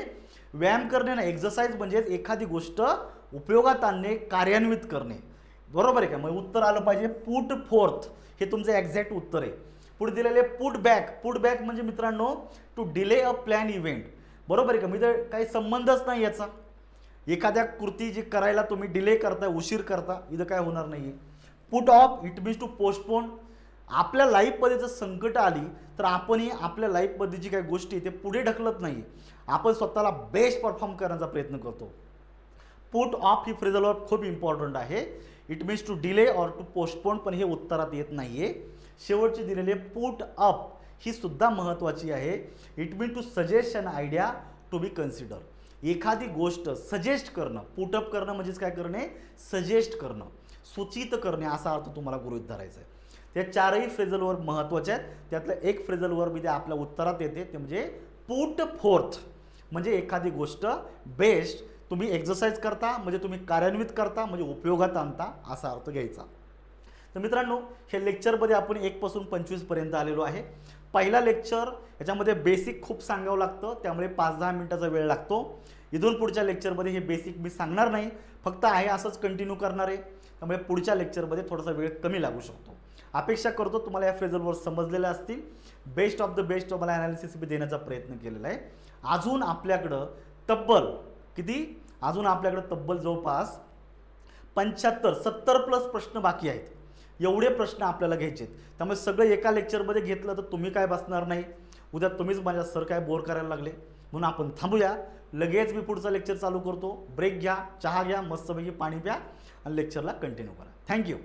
व्यायाम करणे ना. एक्झरसाइज म्हणजेच एखादी गोष्ट उपयोगात आणणे, कार्यान्वित करणे, बरोबर आहे का. मग उत्तर आलं पाहिजे पुट फोर्थ, हे तुमचं एक्झॅक्ट उत्तर आहे. पुढे दिलेले पुट बॅक. पुट बॅक म्हणजे मित्रांनो to delay a plan event, बरोबर आहे का. म्हणजे काही संबंधच नाही याचा. एखाद्या कृती जी करायला तुम्ही डिले करताय, उशीर करता, इथं काय होणार नाही. Put off it means to postpone. आपल्या लाईफमध्ये जर संकट आली तर आपणही आपल्या लाईफमध्ये जी काही गोष्टी ते पुढे ढकलत नाही, आपण स्वतःला बेस्ट परफॉर्म करण्याचा प्रयत्न करतो. पुट ऑफ ही फ्रेजल वर्ब खूप इम्पॉर्टंट आहे. It means to delay or to postpone, पण हे उत्तरात येत नाहीये. शेवटची दिलेली पुट अप ही सुद्धा महत्त्वाची आहे. It mean to suggest an idea to be consider. एखादी गोष्ट सजेस्ट करणं, पुटअप करणं म्हणजेच काय करणे, सजेस्ट करणं, सूचित करणे असा अर्थ तुम्हाला गृहीत धरायचा आहे. त्या 4ही फ्रेजल वर्ब महत्त्वाचे आहेत. त्यातलं एक फ्रेजल वर्ब इथे आपल्या उत्तरात येते, ते म्हणजे पुट फोर्थ. म्हणजे एखादी गोष्ट बेस्ट तुम्ही एक्झरसाइज करता, म्हणजे तुम्ही कार्यान्वित करता, म्हणजे उपयोगात आणता असा अर्थ घ्यायचा. तर मित्रांनो हे लेक्चरमध्ये आपण 1 पासून 25 पर्यंत आलेलो आहे. पहिला लेक्चर याच्यामध्ये बेसिक खूप सांगावं लागतं, त्यामुळे 5-10 मिनिटाचा वेळ लागतो. इथून पुढच्या लेक्चरमध्ये हे बेसिक मी सांगणार नाही, फक्त आहे असंच कंटिन्यू करणार आहे. त्यामुळे पुढच्या लेक्चरमध्ये थोडासा वेळ कमी लागू शकतो. अपेक्षा करतो तुम्हाला या फ्रेजलवर समजलेल्या असतील. बेस्ट ऑफ द बेस्ट मला ॲनालिसिस मी देण्याचा प्रयत्न केलेला आहे. अजून आपल्याकडं तब्बल किती, अजून आपल्याकडं तब्बल जवळपास 75-70+ प्रश्न बाकी आहेत. एवढे प्रश्न आपल्याला घ्यायचे आहेत. त्यामुळे सगळं एका लेक्चरमध्ये घेतलं तर तुम्ही काय बसणार नाही. उद्या तुम्हीच माझ्या सर काय बोर करायला लागले, म्हणून आपण थांबूया. लगेच मी पुढचा लेक्चर चालू करतो. ब्रेक घ्या, चहा घ्या, मस्तपैकी पाणी प्या आणि लेक्चरला कंटिन्यू करा. थँक्यू.